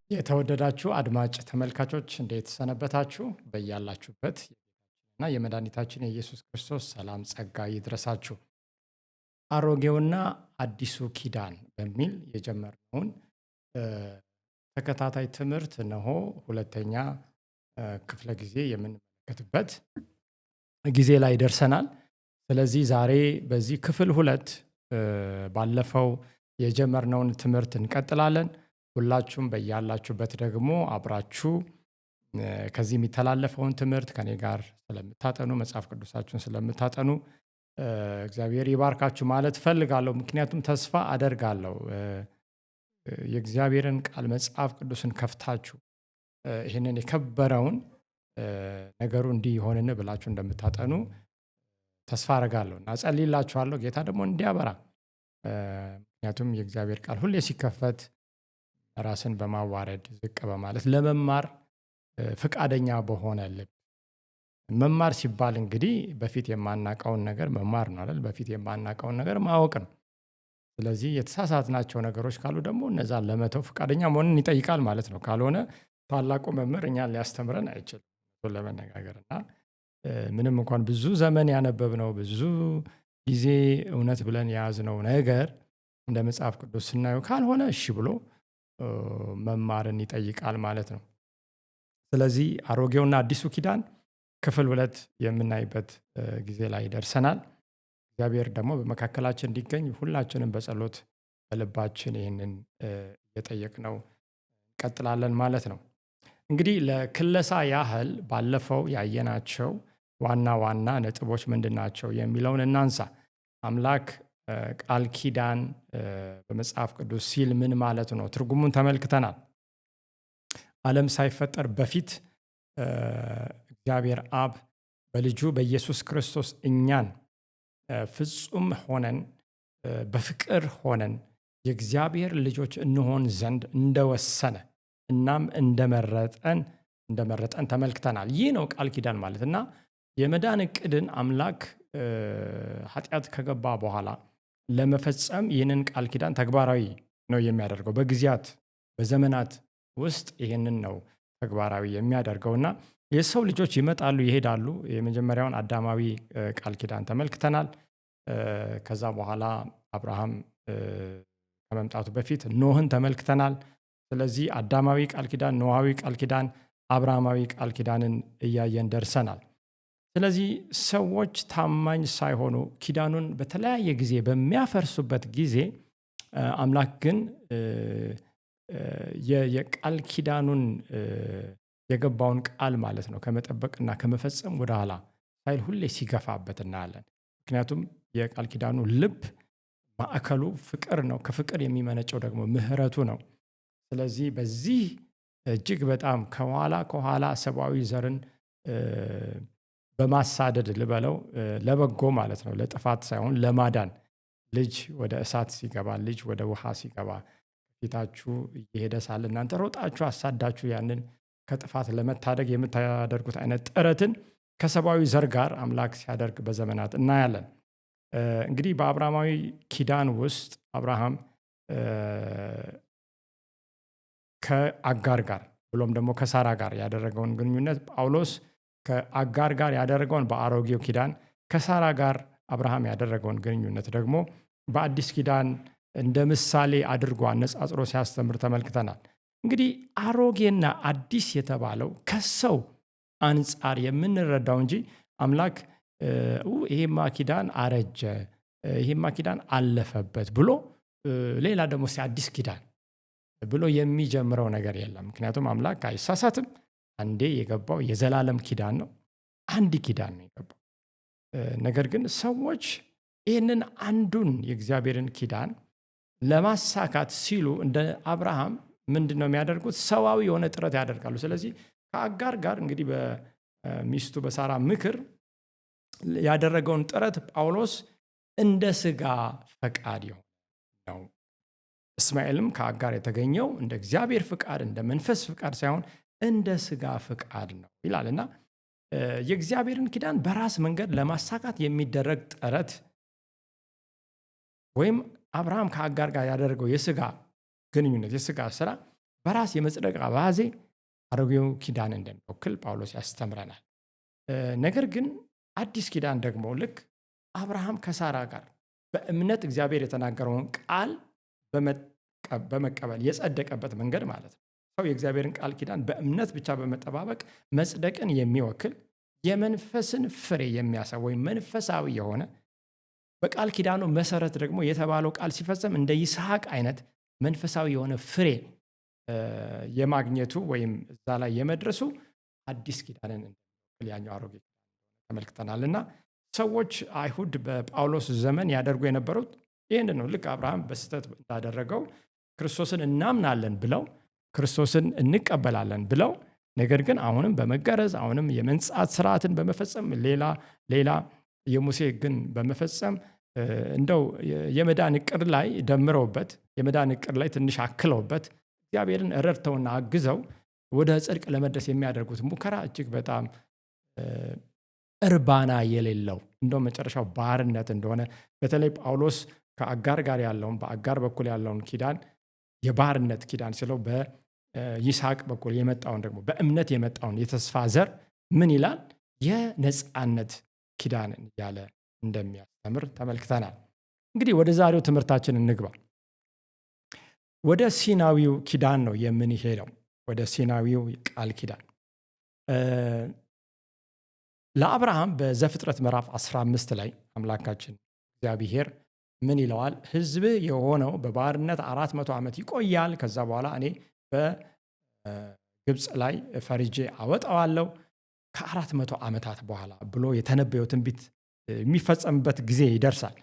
የተወደዳችሁ አድማጭ ተመልካቾች እንዴት ሰነበታችሁ? በያላችሁበት እና የመድኃኒታችን የኢየሱስ ክርስቶስ ሰላም ጸጋ ይድረሳችሁ። አሮጌውና አዲሱ ኪዳን በሚል የጀመርነውን እ፣ ተከታታይ ትምህርት እነሆ ሁለተኛ ክፍለ ጊዜ የምንመለከትበት ጊዜ ላይ ደርሰናል። ስለዚህ ዛሬ በዚህ ክፍል ሁለት ባለፈው የጀመርነውን ትምህርት እንቀጥላለን። ሁላችሁም በያላችሁበት ደግሞ አብራችሁ ከዚህ የሚተላለፈውን ትምህርት ከኔ ጋር ስለምታጠኑ መጽሐፍ ቅዱሳችሁን ስለምታጠኑ እግዚአብሔር ይባርካችሁ ማለት እፈልጋለሁ። ምክንያቱም ተስፋ አደርጋለሁ የእግዚአብሔርን ቃል መጽሐፍ ቅዱስን ከፍታችሁ ይህንን የከበረውን ነገሩ እንዲህ ይሆንን ብላችሁ እንደምታጠኑ ተስፋ አደርጋለሁ እና እጸልይላችኋለሁ። ጌታ ደግሞ እንዲያበራ ምክንያቱም የእግዚአብሔር ቃል ሁሌ ሲከፈት ራስን በማዋረድ ዝቅ በማለት ለመማር ፍቃደኛ በሆነ ልብ መማር ሲባል እንግዲህ በፊት የማናውቀውን ነገር መማር ነው አይደል? በፊት የማናውቀውን ነገር ማወቅ ነው። ስለዚህ የተሳሳትናቸው ነገሮች ካሉ ደግሞ እነዛን ለመተው ፍቃደኛ መሆንን ይጠይቃል ማለት ነው። ካልሆነ ታላቁ መምህር እኛን ሊያስተምረን አይችልም። እሱን ለመነጋገር እና ምንም እንኳን ብዙ ዘመን ያነበብነው ብዙ ጊዜ እውነት ብለን የያዝነው ነገር እንደ መጽሐፍ ቅዱስ ስናየው ካልሆነ እሺ ብሎ መማርን ይጠይቃል ማለት ነው። ስለዚህ አሮጌውና አዲሱ ኪዳን ክፍል ሁለት የምናይበት ጊዜ ላይ ደርሰናል። እግዚአብሔር ደግሞ በመካከላችን እንዲገኝ ሁላችንም በጸሎት በልባችን ይህንን እየጠየቅነው እንቀጥላለን ማለት ነው። እንግዲህ ለክለሳ ያህል ባለፈው ያየናቸው ዋና ዋና ነጥቦች ምንድን ናቸው የሚለውን እናንሳ። አምላክ ቃል ኪዳን በመጽሐፍ ቅዱስ ሲል ምን ማለት ነው? ትርጉሙን ተመልክተናል። ዓለም ሳይፈጠር በፊት እግዚአብሔር አብ በልጁ በኢየሱስ ክርስቶስ እኛን ፍጹም ሆነን በፍቅር ሆነን የእግዚአብሔር ልጆች እንሆን ዘንድ እንደወሰነ እናም እንደመረጠን ተመልክተናል። ይህ ነው ቃል ኪዳን ማለት እና የመዳን ዕቅድን አምላክ ኃጢአት ከገባ በኋላ ለመፈጸም ይህንን ቃል ኪዳን ተግባራዊ ነው የሚያደርገው። በጊዜያት በዘመናት ውስጥ ይህንን ነው ተግባራዊ የሚያደርገውና የሰው ልጆች ይመጣሉ ይሄዳሉ። የመጀመሪያውን አዳማዊ ቃል ኪዳን ተመልክተናል። ከዛ በኋላ አብርሃም ከመምጣቱ በፊት ኖህን ተመልክተናል። ስለዚህ አዳማዊ ቃል ኪዳን፣ ኖሃዊ ቃል ኪዳን፣ አብርሃማዊ ቃል ኪዳንን እያየን ደርሰናል። ስለዚህ ሰዎች ታማኝ ሳይሆኑ ኪዳኑን በተለያየ ጊዜ በሚያፈርሱበት ጊዜ አምላክ ግን የቃል ኪዳኑን የገባውን ቃል ማለት ነው ከመጠበቅና ከመፈጸም ወደ ኋላ ሳይል ሁሌ ሲገፋበት እናያለን። ምክንያቱም የቃል ኪዳኑ ልብ ማዕከሉ ፍቅር ነው። ከፍቅር የሚመነጨው ደግሞ ምሕረቱ ነው። ስለዚህ በዚህ እጅግ በጣም ከኋላ ሰብአዊ ዘርን በማሳደድ ልበለው ለበጎ ማለት ነው፣ ለጥፋት ሳይሆን ለማዳን ልጅ ወደ እሳት ሲገባ፣ ልጅ ወደ ውሃ ሲገባ ፊታችሁ እየሄደ ሳለ እናንተ ሮጣችሁ አሳዳችሁ ያንን ከጥፋት ለመታደግ የምታደርጉት አይነት ጥረትን ከሰብአዊ ዘር ጋር አምላክ ሲያደርግ በዘመናት እናያለን። እንግዲህ በአብርሃማዊ ኪዳን ውስጥ አብርሃም ከአጋር ጋር ብሎም ደግሞ ከሳራ ጋር ያደረገውን ግንኙነት ጳውሎስ ከአጋር ጋር ያደረገውን በአሮጌው ኪዳን፣ ከሳራ ጋር አብርሃም ያደረገውን ግንኙነት ደግሞ በአዲስ ኪዳን እንደ ምሳሌ አድርጎ አነጻጽሮ ሲያስተምር ተመልክተናል። እንግዲህ አሮጌና አዲስ የተባለው ከሰው አንጻር የምንረዳው እንጂ አምላክ ይሄማ ኪዳን አረጀ፣ ይሄማ ኪዳን አለፈበት ብሎ ሌላ ደግሞ አዲስ ኪዳን ብሎ የሚጀምረው ነገር የለም። ምክንያቱም አምላክ አይሳሳትም። አንዴ የገባው የዘላለም ኪዳን ነው። አንድ ኪዳን ነው የገባው። ነገር ግን ሰዎች ይህንን አንዱን የእግዚአብሔርን ኪዳን ለማሳካት ሲሉ እንደ አብርሃም ምንድን ነው የሚያደርጉት? ሰዋዊ የሆነ ጥረት ያደርጋሉ። ስለዚህ ከአጋር ጋር እንግዲህ በሚስቱ በሳራ ምክር ያደረገውን ጥረት ጳውሎስ እንደ ስጋ ፈቃድ ነው። እስማኤልም ከአጋር የተገኘው እንደ እግዚአብሔር ፍቃድ እንደ መንፈስ ፍቃድ ሳይሆን እንደ ስጋ ፍቃድ ነው ይላል እና የእግዚአብሔርን ኪዳን በራስ መንገድ ለማሳካት የሚደረግ ጥረት ወይም አብርሃም ከአጋር ጋር ያደረገው የስጋ ግንኙነት የስጋ ስራ በራስ የመጽደቅ አባዜ አሮጌው ኪዳን እንደሚወክል ጳውሎስ ያስተምረናል። ነገር ግን አዲስ ኪዳን ደግሞ ልክ አብርሃም ከሳራ ጋር በእምነት እግዚአብሔር የተናገረውን ቃል በመቀበል የጸደቀበት መንገድ ማለት ነው። ሰው የእግዚአብሔርን ቃል ኪዳን በእምነት ብቻ በመጠባበቅ መጽደቅን የሚወክል የመንፈስን ፍሬ የሚያሳይ ወይም መንፈሳዊ የሆነ በቃል ኪዳኑ መሰረት ደግሞ የተባለው ቃል ሲፈጸም እንደ ይስሐቅ አይነት መንፈሳዊ የሆነ ፍሬ የማግኘቱ ወይም እዛ ላይ የመድረሱ አዲስ ኪዳንን ያኛው አሮጌ ተመልክተናል። እና ሰዎች አይሁድ በጳውሎስ ዘመን ያደርጉ የነበሩት ይህን ነው። ልክ አብርሃም በስህተት እንዳደረገው ክርስቶስን እናምናለን ብለው ክርስቶስን እንቀበላለን ብለው ነገር ግን አሁንም በመገረዝ አሁንም የመንጻት ስርዓትን በመፈጸም ሌላ የሙሴ ሕግን በመፈጸም እንደው የመዳን ዕቅድ ላይ ደምረውበት የመዳን ዕቅድ ላይ ትንሽ አክለውበት እግዚአብሔርን ረድተውና አግዘው ወደ ጽድቅ ለመድረስ የሚያደርጉት ሙከራ እጅግ በጣም እርባና የሌለው እንደው መጨረሻው ባርነት እንደሆነ በተለይ ጳውሎስ ከአጋር ጋር ያለውን በአጋር በኩል ያለውን ኪዳን የባርነት ኪዳን ስለው በይስሐቅ በኩል የመጣውን ደግሞ በእምነት የመጣውን የተስፋ ዘር ምን ይላል? የነጻነት ኪዳንን እያለ እንደሚያስተምር ተመልክተናል። እንግዲህ ወደ ዛሬው ትምህርታችን እንግባ። ወደ ሲናዊው ኪዳን ነው የምንሄደው። ወደ ሲናዊው ቃል ኪዳን ለአብርሃም በዘፍጥረት ምዕራፍ 15 ላይ አምላካችን እግዚአብሔር ምን ይለዋል? ሕዝብህ የሆነው በባርነት 400 ዓመት ይቆያል። ከዛ በኋላ እኔ በግብፅ ላይ ፈርጄ አወጣዋለሁ ከ400 ዓመታት በኋላ ብሎ የተነበየው ትንቢት የሚፈጸምበት ጊዜ ይደርሳል።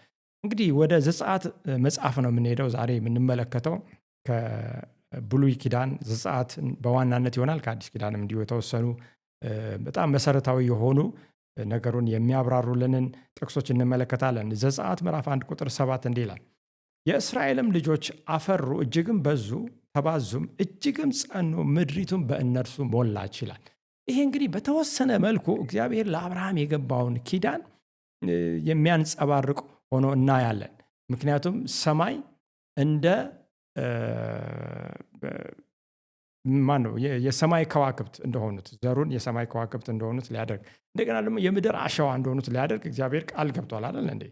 እንግዲህ ወደ ዘጸአት መጽሐፍ ነው የምንሄደው። ዛሬ የምንመለከተው ከብሉይ ኪዳን ዘጸአት በዋናነት ይሆናል። ከአዲስ ኪዳንም እንዲሁ የተወሰኑ በጣም መሰረታዊ የሆኑ ነገሩን የሚያብራሩልንን ጥቅሶች እንመለከታለን። ዘጸአት ምዕራፍ 1 ቁጥር 7 እንዲህ ይላል፣ የእስራኤልም ልጆች አፈሩ፣ እጅግም በዙ፣ ተባዙም፣ እጅግም ጸኑ፣ ምድሪቱም በእነርሱ ሞላች ይላል። ይሄ እንግዲህ በተወሰነ መልኩ እግዚአብሔር ለአብርሃም የገባውን ኪዳን የሚያንጸባርቅ ሆኖ እናያለን። ምክንያቱም ሰማይ እንደ ማን ነው የሰማይ ከዋክብት እንደሆኑት ዘሩን የሰማይ ከዋክብት እንደሆኑት ሊያደርግ እንደገና ደግሞ የምድር አሸዋ እንደሆኑት ሊያደርግ እግዚአብሔር ቃል ገብቷል አይደል እንዴ?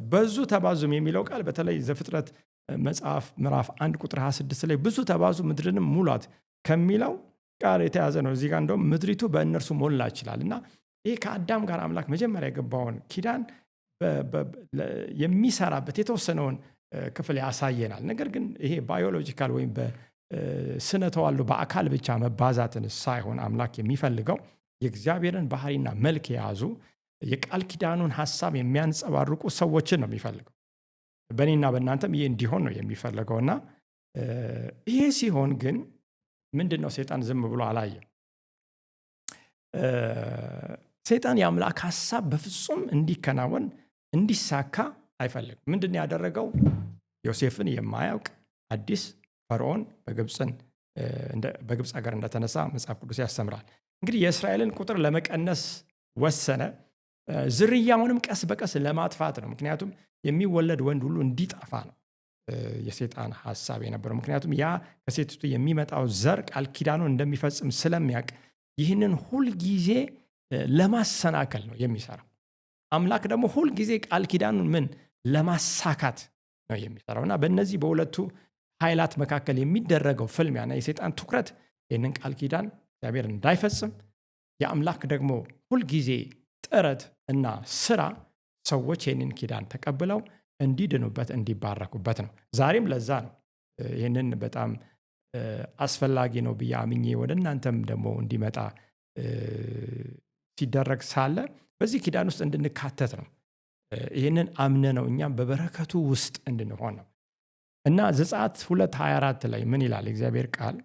በዙ ተባዙም የሚለው ቃል በተለይ ዘፍጥረት መጽሐፍ ምዕራፍ 1 ቁጥር 26 ላይ ብዙ ተባዙ ምድርንም ሙሏት ከሚለው ቃል የተያዘ ነው። እዚህ ጋር እንደውም ምድሪቱ በእነርሱ ሞላ ይችላል። እና ይህ ከአዳም ጋር አምላክ መጀመሪያ የገባውን ኪዳን የሚሰራበት የተወሰነውን ክፍል ያሳየናል። ነገር ግን ይሄ ባዮሎጂካል ወይም በስነ ተዋልዶ በአካል ብቻ መባዛትን ሳይሆን አምላክ የሚፈልገው የእግዚአብሔርን ባህሪና መልክ የያዙ የቃል ኪዳኑን ሀሳብ የሚያንጸባርቁ ሰዎችን ነው የሚፈልገው። በእኔና በእናንተም ይህ እንዲሆን ነው የሚፈልገው። እና ይሄ ሲሆን ግን ምንድን ነው? ሰይጣን ዝም ብሎ አላየም። ሰይጣን የአምላክ ሀሳብ በፍጹም እንዲከናወን እንዲሳካ አይፈልግም። ምንድን ነው ያደረገው? ዮሴፍን የማያውቅ አዲስ ፈርዖን በግብፅ ሀገር እንደተነሳ መጽሐፍ ቅዱስ ያስተምራል። እንግዲህ የእስራኤልን ቁጥር ለመቀነስ ወሰነ። ዝርያውንም ቀስ በቀስ ለማጥፋት ነው። ምክንያቱም የሚወለድ ወንድ ሁሉ እንዲጠፋ ነው የሰይጣን ሀሳብ የነበረው። ምክንያቱም ያ ከሴቲቱ የሚመጣው ዘር ቃል ኪዳኑን እንደሚፈጽም ስለሚያውቅ ይህንን ሁልጊዜ ለማሰናከል ነው የሚሰራው። አምላክ ደግሞ ሁልጊዜ ቃል ኪዳኑን ምን ለማሳካት ነው የሚሰራው። እና በእነዚህ በሁለቱ ኃይላት መካከል የሚደረገው ፍልሚያና የሰይጣን ትኩረት ይህንን ቃል ኪዳን እግዚአብሔር እንዳይፈጽም፣ የአምላክ ደግሞ ሁልጊዜ ጥረት እና ስራ ሰዎች ይህንን ኪዳን ተቀብለው እንዲድኑበት እንዲባረኩበት ነው። ዛሬም ለዛ ነው ይህንን በጣም አስፈላጊ ነው ብዬ አምኜ ወደ እናንተም ደግሞ እንዲመጣ ሲደረግ ሳለ በዚህ ኪዳን ውስጥ እንድንካተት ነው። ይህንን አምነ ነው እኛም በበረከቱ ውስጥ እንድንሆን ነው። እና ዘጸአት 2:24 ላይ ምን ይላል? እግዚአብሔር ቃል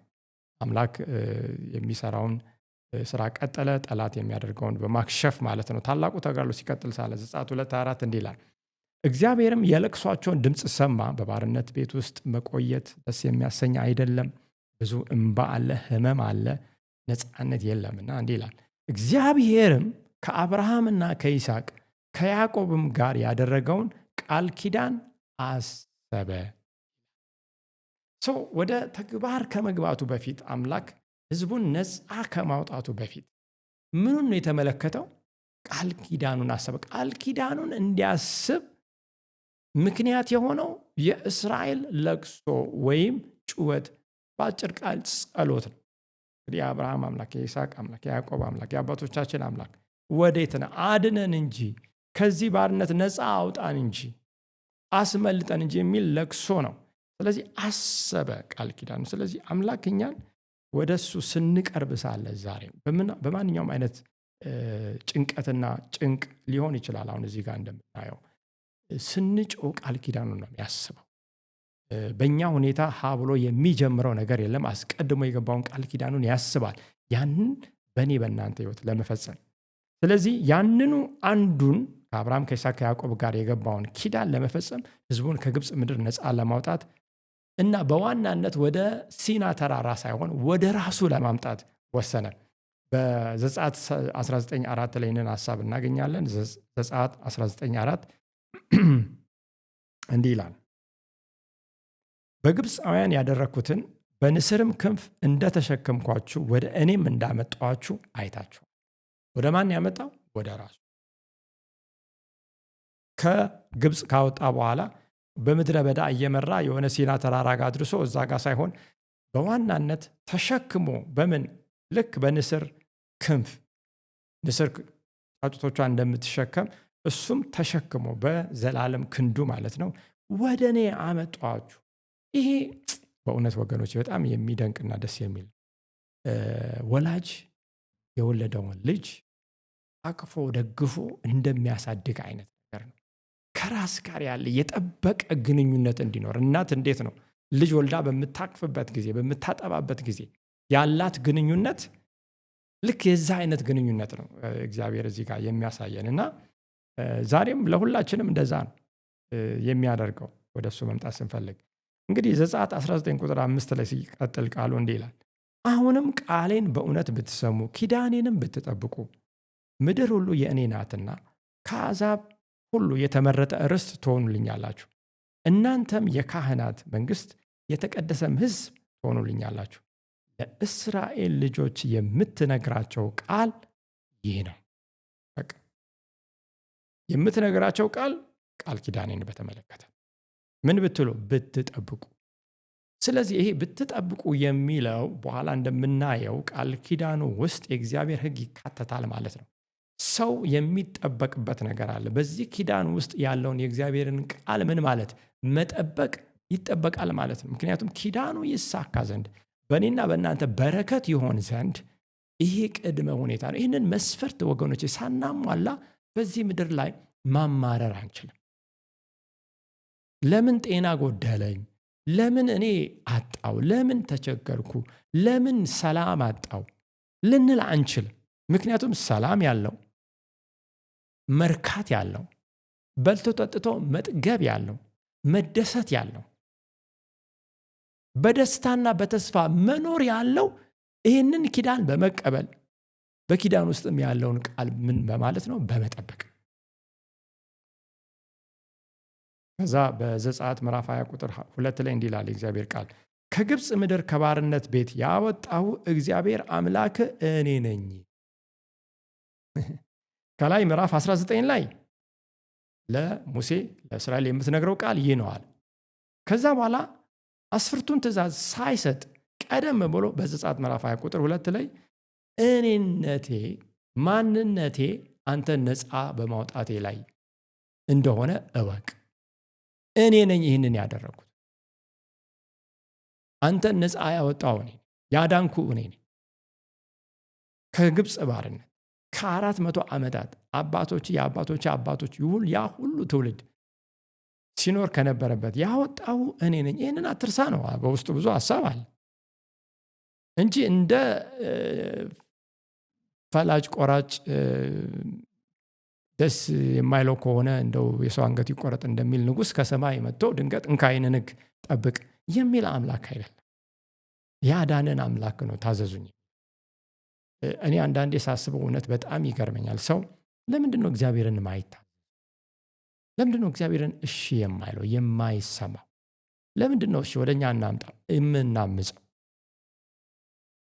አምላክ የሚሰራውን ስራ ቀጠለ፣ ጠላት የሚያደርገውን በማክሸፍ ማለት ነው። ታላቁ ተጋድሎ ሲቀጥል ሳለ ዘጸአት 2:24 እንዲህ ይላል፣ እግዚአብሔርም የለቅሷቸውን ድምፅ ሰማ፣ በባርነት ቤት ውስጥ መቆየት ደስ የሚያሰኝ አይደለም፣ ብዙ እንባ አለ፣ ህመም አለ፣ ነፃነት የለምና እንዲህ ይላል፣ እግዚአብሔርም ከአብርሃምና ከይስሐቅ ከያዕቆብም ጋር ያደረገውን ቃል ኪዳን አሰበ። ወደ ተግባር ከመግባቱ በፊት አምላክ ህዝቡን ነፃ ከማውጣቱ በፊት ምኑን ነው የተመለከተው? ቃል ኪዳኑን አሰበ። ቃል ኪዳኑን እንዲያስብ ምክንያት የሆነው የእስራኤል ለቅሶ ወይም ጩኸት፣ በአጭር ቃል ጸሎት ነው። እንግዲህ የአብርሃም አምላክ፣ የይስሐቅ አምላክ፣ የያዕቆብ አምላክ፣ የአባቶቻችን አምላክ ወዴት ነህ? አድነን እንጂ፣ ከዚህ ባርነት ነፃ አውጣን እንጂ፣ አስመልጠን እንጂ የሚል ለቅሶ ነው። ስለዚህ አሰበ ቃል ኪዳኑ። ስለዚህ አምላክ እኛን ወደ እሱ ስንቀርብ ሳለ ዛሬ በማንኛውም አይነት ጭንቀትና ጭንቅ ሊሆን ይችላል። አሁን እዚህ ጋር እንደምናየው ስንጮህ ቃል ኪዳኑን ነው የሚያስበው። በእኛ ሁኔታ ሀ ብሎ የሚጀምረው ነገር የለም። አስቀድሞ የገባውን ቃል ኪዳኑን ያስባል፣ ያንን በእኔ በእናንተ ህይወት ለመፈጸም። ስለዚህ ያንኑ አንዱን ከአብርሃም ከይስሐቅ ከያዕቆብ ጋር የገባውን ኪዳን ለመፈጸም ህዝቡን ከግብፅ ምድር ነፃ ለማውጣት እና በዋናነት ወደ ሲና ተራራ ሳይሆን ወደ ራሱ ለማምጣት ወሰነ። በዘጸአት 19:4 ላይ ይህንን ሀሳብ እናገኛለን። ዘጸአት 19:4 እንዲህ ይላል፣ በግብፃውያን ያደረግኩትን በንስርም ክንፍ እንደተሸከምኳችሁ ወደ እኔም እንዳመጣኋችሁ አይታችሁ። ወደ ማን ያመጣው? ወደ ራሱ። ከግብፅ ካወጣ በኋላ በምድረ በዳ እየመራ የሆነ ሲና ተራራ ጋር አድርሶ እዛ ጋር ሳይሆን በዋናነት ተሸክሞ በምን ልክ በንስር ክንፍ ንስር ጫጩቶቿ እንደምትሸከም እሱም ተሸክሞ በዘላለም ክንዱ ማለት ነው ወደ እኔ አመጣኋችሁ። ይሄ በእውነት ወገኖች በጣም የሚደንቅና ደስ የሚል ወላጅ የወለደውን ልጅ አቅፎ ደግፎ እንደሚያሳድግ አይነት ነገር ነው። ከራስ ጋር ያለ የጠበቀ ግንኙነት እንዲኖር እናት እንዴት ነው ልጅ ወልዳ በምታቅፍበት ጊዜ በምታጠባበት ጊዜ ያላት ግንኙነት ልክ የዛ አይነት ግንኙነት ነው እግዚአብሔር እዚህ ጋር የሚያሳየን እና ዛሬም ለሁላችንም እንደዛ ነው የሚያደርገው ወደሱ መምጣት ስንፈልግ። እንግዲህ ዘጸአት 19:5 ላይ ሲቀጥል ቃሉ እንዲህ ይላል፣ አሁንም ቃሌን በእውነት ብትሰሙ ኪዳኔንም ብትጠብቁ ምድር ሁሉ የእኔ ናትና ከአሕዛብ ሁሉ የተመረጠ ርስት ትሆኑልኛላችሁ። እናንተም የካህናት መንግስት የተቀደሰም ሕዝብ ትሆኑልኛላችሁ። ለእስራኤል ልጆች የምትነግራቸው ቃል ይህ ነው። በቃ የምትነግራቸው ቃል ኪዳኔን በተመለከተ ምን ብትሉ ብትጠብቁ። ስለዚህ ይሄ ብትጠብቁ የሚለው በኋላ እንደምናየው ቃል ኪዳኑ ውስጥ የእግዚአብሔር ሕግ ይካተታል ማለት ነው። ሰው የሚጠበቅበት ነገር አለ። በዚህ ኪዳን ውስጥ ያለውን የእግዚአብሔርን ቃል ምን ማለት መጠበቅ ይጠበቃል ማለት ነው። ምክንያቱም ኪዳኑ ይሳካ ዘንድ በእኔና በእናንተ በረከት ይሆን ዘንድ ይሄ ቅድመ ሁኔታ ነው። ይህንን መስፈርት ወገኖች ሳናሟላ በዚህ ምድር ላይ ማማረር አንችልም። ለምን ጤና ጎደለኝ፣ ለምን እኔ አጣው፣ ለምን ተቸገርኩ፣ ለምን ሰላም አጣው ልንል አንችልም። ምክንያቱም ሰላም ያለው መርካት ያለው በልቶ ጠጥቶ መጥገብ ያለው መደሰት ያለው በደስታና በተስፋ መኖር ያለው ይህንን ኪዳን በመቀበል በኪዳን ውስጥም ያለውን ቃል ምን በማለት ነው በመጠበቅ። ከዛ በዘጸአት ምዕራፍ 20:2 ላይ እንዲህ ይላል እግዚአብሔር ቃል፣ ከግብፅ ምድር ከባርነት ቤት ያወጣሁ እግዚአብሔር አምላክ እኔ ነኝ። ከላይ ምዕራፍ 19 ላይ ለሙሴ ለእስራኤል የምትነግረው ቃል ይህ ነው አለ። ከዛ በኋላ አስርቱን ትእዛዝ ሳይሰጥ ቀደም ብሎ በዘጸአት ምዕራፍ 20:2 ላይ እኔነቴ ማንነቴ አንተን ነፃ በማውጣቴ ላይ እንደሆነ እወቅ፣ እኔ ነኝ ይህንን ያደረጉት፣ አንተን ነፃ ያወጣው እኔ ያዳንኩ እኔ ነኝ። ከግብፅ ባርነት ከ400 ዓመታት አባቶች የአባቶች አባቶች ይሁን ያ ሁሉ ትውልድ ሲኖር ከነበረበት ያወጣው እኔ ነኝ። ይህንን አትርሳ ነው። በውስጡ ብዙ ሀሳብ አለ እንጂ እንደ ፈላጭ ቆራጭ ደስ የማይለው ከሆነ እንደው የሰው አንገት ይቆረጥ እንደሚል ንጉሥ ከሰማይ መጥቶ ድንገት እንካይን ንግ ጠብቅ የሚል አምላክ አይደለም። ያዳነን አምላክ ነው። ታዘዙኝ። እኔ አንዳንዴ ሳስበው እውነት በጣም ይገርመኛል። ሰው ለምንድን ነው እግዚአብሔርን ማይታ? ለምንድን ነው እግዚአብሔርን እሺ የማይለው የማይሰማው? ለምንድነው እሺ ወደኛ እናምጣ የምናምፀው?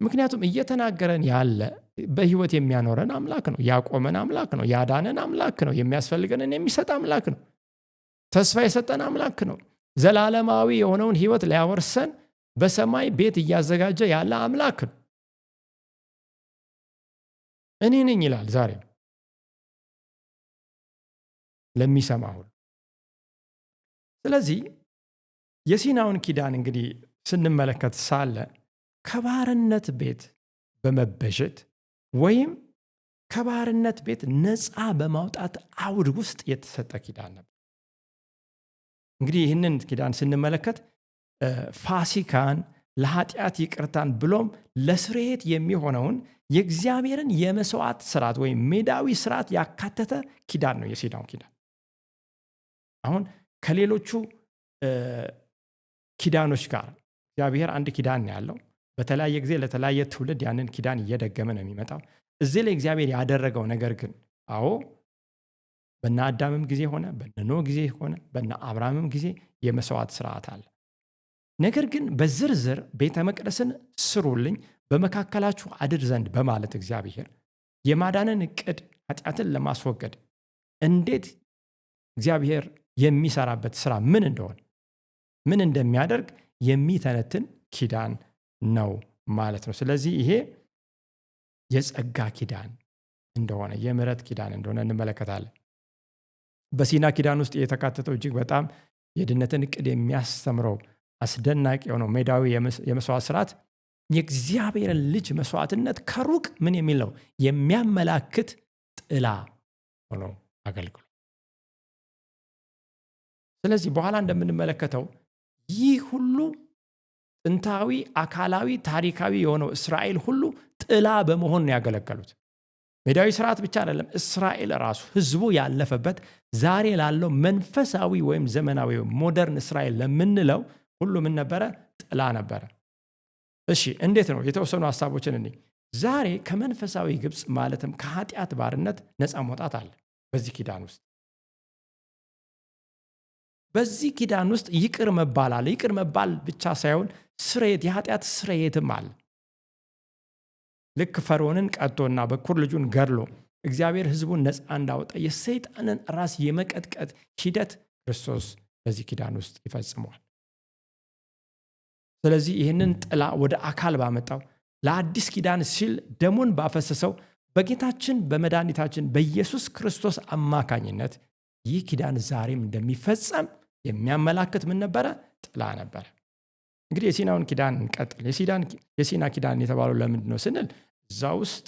ምክንያቱም እየተናገረን ያለ በህይወት የሚያኖረን አምላክ ነው፣ ያቆመን አምላክ ነው፣ ያዳነን አምላክ ነው፣ የሚያስፈልገንን የሚሰጥ አምላክ ነው፣ ተስፋ የሰጠን አምላክ ነው። ዘላለማዊ የሆነውን ህይወት ሊያወርሰን በሰማይ ቤት እያዘጋጀ ያለ አምላክ ነው። እኔ ነኝ ይላል ዛሬ ለሚሰማ ሁሉ። ስለዚህ የሲናውን ኪዳን እንግዲህ ስንመለከት ሳለ ከባርነት ቤት በመበጀት ወይም ከባርነት ቤት ነፃ በማውጣት አውድ ውስጥ የተሰጠ ኪዳን ነበር። እንግዲህ ይህንን ኪዳን ስንመለከት ፋሲካን፣ ለኃጢአት ይቅርታን ብሎም ለስርየት የሚሆነውን የእግዚአብሔርን የመስዋዕት ስርዓት ወይም ሜዳዊ ስርዓት ያካተተ ኪዳን ነው የሲናው ኪዳን። አሁን ከሌሎቹ ኪዳኖች ጋር እግዚአብሔር አንድ ኪዳን ነው ያለው። በተለያየ ጊዜ ለተለያየ ትውልድ ያንን ኪዳን እየደገመ ነው የሚመጣው። እዚህ ላይ እግዚአብሔር ያደረገው ነገር ግን በነ አዳምም ጊዜ ሆነ በነ ኖህ ጊዜ ሆነ በነ አብርሃምም ጊዜ የመስዋዕት ስርዓት አለ። ነገር ግን በዝርዝር ቤተ መቅደስን ስሩልኝ በመካከላችሁ አድር ዘንድ በማለት እግዚአብሔር የማዳንን እቅድ ኃጢአትን ለማስወገድ እንዴት እግዚአብሔር የሚሰራበት ስራ ምን እንደሆነ ምን እንደሚያደርግ የሚተነትን ኪዳን ነው ማለት ነው። ስለዚህ ይሄ የጸጋ ኪዳን እንደሆነ የምህረት ኪዳን እንደሆነ እንመለከታለን። በሲና ኪዳን ውስጥ የተካተተው እጅግ በጣም የድነትን እቅድ የሚያስተምረው አስደናቂ የሆነው ሜዳዊ የመስዋዕት ስርዓት የእግዚአብሔርን ልጅ መስዋዕትነት ከሩቅ ምን የሚል ነው የሚያመላክት ጥላ ሆኖ አገልግሎ። ስለዚህ በኋላ እንደምንመለከተው ይህ ሁሉ ጥንታዊ አካላዊ ታሪካዊ የሆነው እስራኤል ሁሉ ጥላ በመሆን ነው ያገለገሉት። ሜዳዊ ስርዓት ብቻ አይደለም፣ እስራኤል ራሱ ህዝቡ ያለፈበት ዛሬ ላለው መንፈሳዊ ወይም ዘመናዊ ሞደርን እስራኤል ለምንለው ሁሉ ምን ነበረ? ጥላ ነበረ። እሺ እንዴት ነው? የተወሰኑ ሐሳቦችን እኔ ዛሬ ከመንፈሳዊ ግብጽ ማለትም ከኃጢአት ባርነት ነፃ መውጣት አለ። በዚህ ኪዳን ውስጥ ይቅር መባል አለ። ይቅር መባል ብቻ ሳይሆን ስርየት፣ የኃጢአት ስርየትም አለ። ልክ ፈርዖንን ቀጥቶና በኩር ልጁን ገድሎ እግዚአብሔር ህዝቡን ነፃ እንዳወጣ የሰይጣንን ራስ የመቀጥቀጥ ሂደት ክርስቶስ በዚህ ኪዳን ውስጥ ይፈጽመዋል። ስለዚህ ይህንን ጥላ ወደ አካል ባመጣው ለአዲስ ኪዳን ሲል ደሙን ባፈሰሰው በጌታችን በመድኃኒታችን በኢየሱስ ክርስቶስ አማካኝነት ይህ ኪዳን ዛሬም እንደሚፈጸም የሚያመላክት ምን ነበረ? ጥላ ነበረ። እንግዲህ የሲናውን ኪዳን እንቀጥል። የሲና ኪዳን የተባለው ለምንድን ነው ስንል እዛ ውስጥ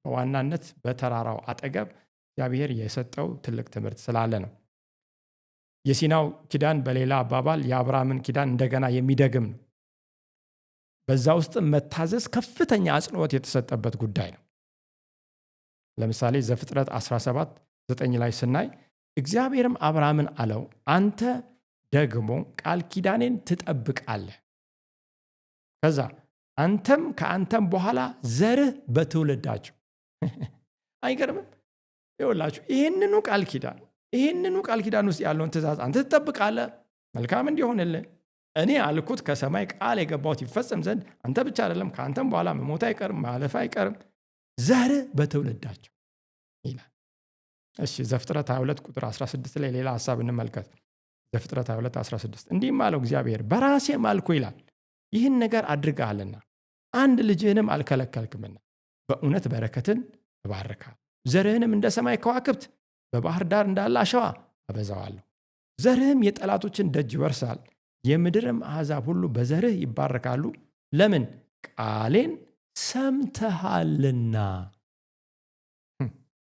በዋናነት በተራራው አጠገብ እግዚአብሔር የሰጠው ትልቅ ትምህርት ስላለ ነው። የሲናው ኪዳን በሌላ አባባል የአብርሃምን ኪዳን እንደገና የሚደግም ነው። በዛ ውስጥ መታዘዝ ከፍተኛ አጽንዖት የተሰጠበት ጉዳይ ነው። ለምሳሌ ዘፍጥረት 17:9 ላይ ስናይ እግዚአብሔርም አብርሃምን አለው፣ አንተ ደግሞ ቃል ኪዳኔን ትጠብቃለህ፣ ከዛ አንተም ከአንተም በኋላ ዘርህ በትውልዳቸው። አይገርምም? ይኸውላችሁ ይህንኑ ቃል ኪዳን ውስጥ ያለውን ትእዛዝ አንተ ትጠብቃለህ፣ መልካም እንዲሆንልህ እኔ አልኩት ከሰማይ ቃል የገባሁት ይፈጸም ዘንድ አንተ ብቻ አይደለም ከአንተም በኋላ መሞት አይቀርም፣ ማለፍ አይቀርም፣ ዘርህ በትውልዳቸው ይላል። እሺ ዘፍጥረት 22 ቁጥር 16 ላይ ሌላ ሐሳብ እንመልከት። ዘፍጥረት 22:16 እንዲህም አለው እግዚአብሔር በራሴ ማልኩ ይላል፣ ይህን ነገር አድርገሃልና አንድ ልጅህንም አልከለከልክምና በእውነት በረከትን እባርካለሁ፣ ዘርህንም እንደ ሰማይ ከዋክብት በባህር ዳር እንዳለ አሸዋ አበዛዋለሁ፣ ዘርህም የጠላቶችን ደጅ ይወርሳል፣ የምድርም አሕዛብ ሁሉ በዘርህ ይባረካሉ። ለምን? ቃሌን ሰምተሃልና።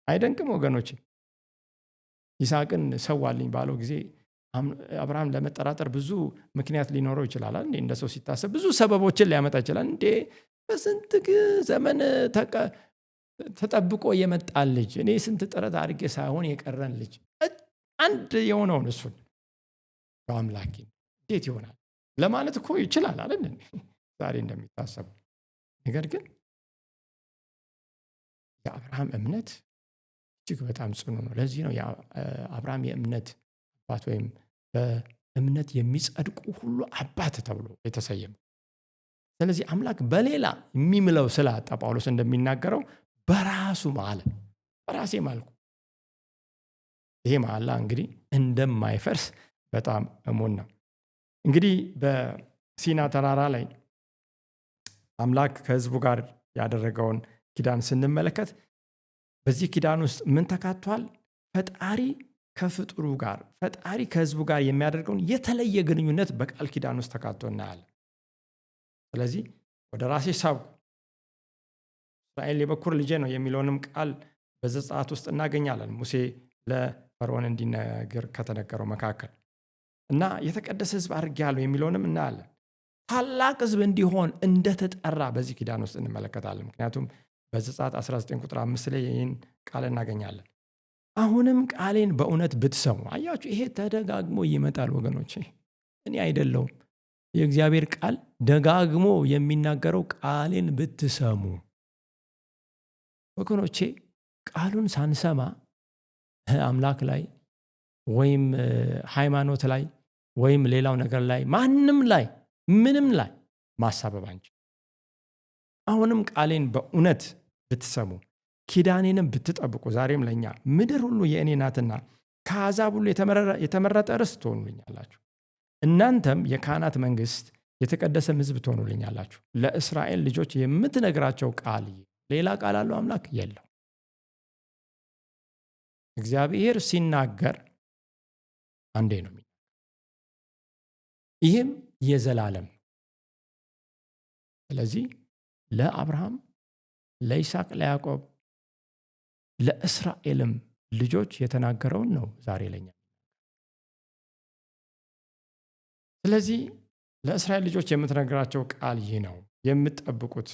አይደንቅም ወገኖች? ይስሐቅን ሰዋልኝ ባለው ጊዜ አብርሃም ለመጠራጠር ብዙ ምክንያት ሊኖረው ይችላል። እንደ ሰው ሲታሰብ ብዙ ሰበቦችን ሊያመጣ ይችላል። በስንት ዘመን ተጠብቆ የመጣን ልጅ እኔ ስንት ጥረት አድርጌ ሳይሆን የቀረን ልጅ አንድ የሆነውን እሱን በአምላኬ እንዴት ይሆናል ለማለት እኮ ይችላል አይደል? ዛሬ እንደሚታሰቡ። ነገር ግን የአብርሃም እምነት እጅግ በጣም ጽኑ ነው። ለዚህ ነው የአብርሃም የእምነት አባት ወይም እምነት የሚጸድቁ ሁሉ አባት ተብሎ የተሰየመ። ስለዚህ አምላክ በሌላ የሚምለው ስላጣ ጳውሎስ እንደሚናገረው በራሱ ማለ። በራሴ ማልኩ። ይሄ መሐላ እንግዲህ እንደማይፈርስ በጣም እሙን ነው። እንግዲህ በሲና ተራራ ላይ አምላክ ከሕዝቡ ጋር ያደረገውን ኪዳን ስንመለከት በዚህ ኪዳን ውስጥ ምን ተካቷል? ፈጣሪ ከፍጡሩ ጋር፣ ፈጣሪ ከሕዝቡ ጋር የሚያደርገውን የተለየ ግንኙነት በቃል ኪዳን ውስጥ ተካቶ እናያለን። ስለዚህ ወደ ራሴ ሳብኩ፣ እስራኤል የበኩር ልጄ ነው የሚለውንም ቃል በዘጸአት ውስጥ እናገኛለን። ሙሴ ለፈርዖን እንዲነግር ከተነገረው መካከል እና የተቀደሰ ሕዝብ አድርጌሃለሁ የሚለውንም እናያለን። ታላቅ ሕዝብ እንዲሆን እንደተጠራ በዚህ ኪዳን ውስጥ እንመለከታለን። ምክንያቱም በዘጸአት 19 ቁጥር 5 ላይ ይህን ቃል እናገኛለን። አሁንም ቃሌን በእውነት ብትሰሙ። አያችሁ፣ ይሄ ተደጋግሞ ይመጣል ወገኖቼ። እኔ አይደለሁም፣ የእግዚአብሔር ቃል ደጋግሞ የሚናገረው ቃሌን ብትሰሙ። ወገኖቼ ቃሉን ሳንሰማ አምላክ ላይ ወይም ሃይማኖት ላይ ወይም ሌላው ነገር ላይ ማንም ላይ ምንም ላይ ማሳበብ አንችል። አሁንም ቃሌን በእውነት ብትሰሙ ኪዳኔንም ብትጠብቁ ዛሬም ለእኛ ምድር ሁሉ የእኔ ናትና ከአሕዛብ ሁሉ የተመረጠ ርስት ትሆኑልኛላችሁ። እናንተም የካህናት መንግሥት፣ የተቀደሰም ሕዝብ ትሆኑልኛላችሁ። ለእስራኤል ልጆች የምትነግራቸው ቃል ሌላ ቃል አለው አምላክ የለው። እግዚአብሔር ሲናገር አንዴ ነው። ይህም የዘላለም። ስለዚህ ለአብርሃም፣ ለይስሐቅ፣ ለያዕቆብ፣ ለእስራኤልም ልጆች የተናገረውን ነው ዛሬ ለኛ። ስለዚህ ለእስራኤል ልጆች የምትነግራቸው ቃል ይህ ነው፣ የምትጠብቁት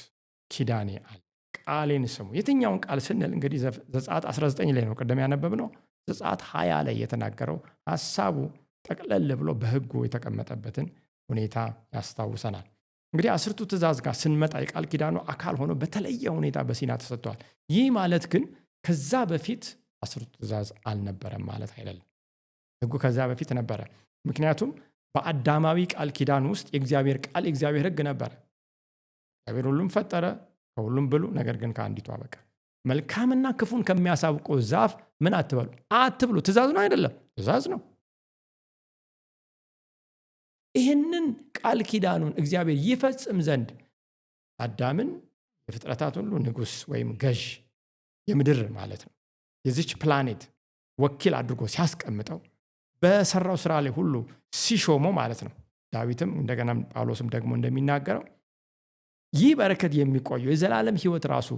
ኪዳኔ አለ። ቃሌን ስሙ። የትኛውን ቃል ስንል እንግዲህ ዘጸአት 19 ላይ ነው ቅድም ያነበብነው። ዘጸአት 20 ላይ የተናገረው ሐሳቡ ጠቅለል ብሎ በሕጉ የተቀመጠበትን ሁኔታ ያስታውሰናል። እንግዲህ 10ቱ ትእዛዝ ጋር ስንመጣ የቃል ኪዳኑ አካል ሆኖ በተለየ ሁኔታ በሲና ተሰጥቷል። ይህ ማለት ግን ከዛ በፊት 10ቱ ትእዛዝ አልነበረም ማለት አይደለም። ሕጉ ከዛ በፊት ነበረ። ምክንያቱም በአዳማዊ ቃል ኪዳን ውስጥ የእግዚአብሔር ቃል የእግዚአብሔር ሕግ ነበረ። እግዚአብሔር ሁሉም ፈጠረ፣ ከሁሉም ብሉ፣ ነገር ግን ከአንዲቱ በቀር መልካምና ክፉን ከሚያሳውቀው ዛፍ ምን አትበሉ፣ አትብሉ። ትእዛዝ ነው አይደለም? ትእዛዝ ነው። ይህንን ቃል ኪዳኑን እግዚአብሔር ይፈጽም ዘንድ አዳምን የፍጥረታት ሁሉ ንጉሥ ወይም ገዥ፣ የምድር ማለት ነው፣ የዚች ፕላኔት ወኪል አድርጎ ሲያስቀምጠው በሰራው ስራ ላይ ሁሉ ሲሾመው ማለት ነው። ዳዊትም እንደገና ጳውሎስም ደግሞ እንደሚናገረው ይህ በረከት የሚቆየው የዘላለም ሕይወት ራሱ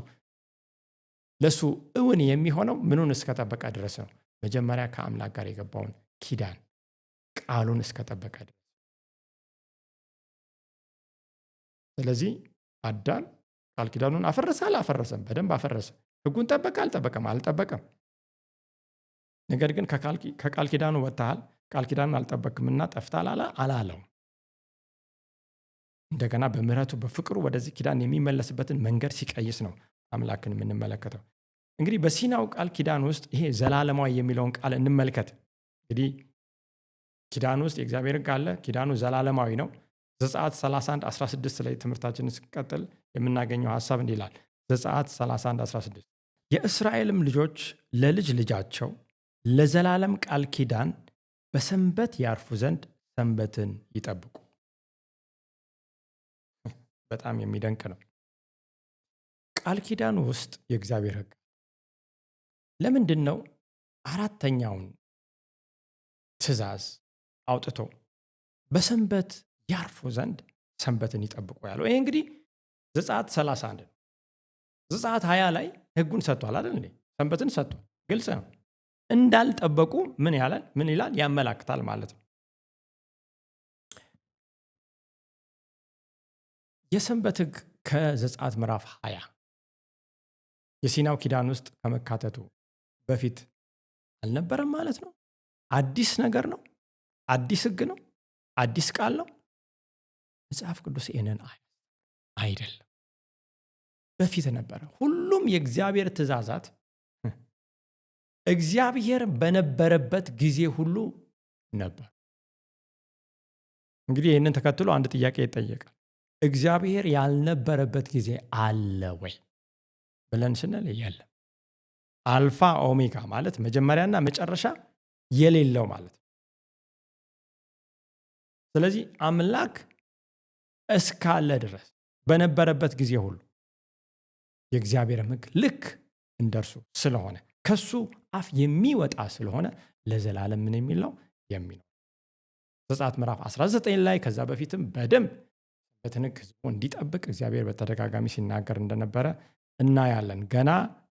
ለሱ እውን የሚሆነው ምኑን እስከጠበቀ ድረስ ነው? መጀመሪያ ከአምላክ ጋር የገባውን ኪዳን ቃሉን እስከጠበቀ ድረስ። ስለዚህ አዳም ቃል ኪዳኑን አፈረሰ አላፈረሰም? በደንብ አፈረሰ። ሕጉን ጠበቀ አልጠበቀም? አልጠበቀም። ነገር ግን ከቃል ኪዳኑ ወጥተሃል፣ ቃል ኪዳኑን አልጠበቅምና ጠፍታል አላለው። እንደገና በምሕረቱ በፍቅሩ ወደዚህ ኪዳን የሚመለስበትን መንገድ ሲቀይስ ነው አምላክን የምንመለከተው። እንግዲህ በሲናው ቃል ኪዳን ውስጥ ይሄ ዘላለማዊ የሚለውን ቃል እንመልከት። እንግዲህ ኪዳን ውስጥ የእግዚአብሔር ሕግ አለ። ኪዳኑ ዘላለማዊ ነው። ዘጸአት 31:16 ላይ ትምህርታችንን ስንቀጥል የምናገኘው ሐሳብ እንዲህ ይላል። ዘጸአት 31:16 የእስራኤልም ልጆች ለልጅ ልጃቸው ለዘላለም ቃል ኪዳን በሰንበት ያርፉ ዘንድ ሰንበትን ይጠብቁ። በጣም የሚደንቅ ነው። ቃል ኪዳኑ ውስጥ የእግዚአብሔር ሕግ ለምንድን ነው አራተኛውን ትእዛዝ አውጥቶ በሰንበት ያርፉ ዘንድ ሰንበትን ይጠብቁ ያለው? ይሄ እንግዲህ ዘጸአት 31 ነው። ዘጸአት 20 ላይ ሕጉን ሰጥቷል አይደል እንዴ? ሰንበትን ሰጥቷል። ግልጽ ነው። እንዳልጠበቁ ምን ይላል? ያመላክታል ማለት ነው። የሰንበት ሕግ ከዘጸአት ምዕራፍ 20 የሲናው ኪዳን ውስጥ ከመካተቱ በፊት አልነበረም ማለት ነው። አዲስ ነገር ነው። አዲስ ሕግ ነው። አዲስ ቃል ነው። መጽሐፍ ቅዱስ ይህንን አይደለም። በፊት ነበረ። ሁሉም የእግዚአብሔር ትእዛዛት እግዚአብሔር በነበረበት ጊዜ ሁሉ ነበር። እንግዲህ ይህንን ተከትሎ አንድ ጥያቄ ይጠየቃል። እግዚአብሔር ያልነበረበት ጊዜ አለ ወይ ብለን ስንል የለም። አልፋ ኦሜጋ ማለት መጀመሪያና መጨረሻ የሌለው ማለት ነው። ስለዚህ አምላክ እስካለ ድረስ በነበረበት ጊዜ ሁሉ የእግዚአብሔር ሕግ ልክ እንደርሱ ስለሆነ ከሱ አፍ የሚወጣ ስለሆነ ለዘላለም ምን የሚል ነው የሚለው ዘጸአት ምዕራፍ 19 ላይ ከዛ በፊትም በደንብ በትንክ ሕዝቡ እንዲጠብቅ እግዚአብሔር በተደጋጋሚ ሲናገር እንደነበረ እናያለን። ገና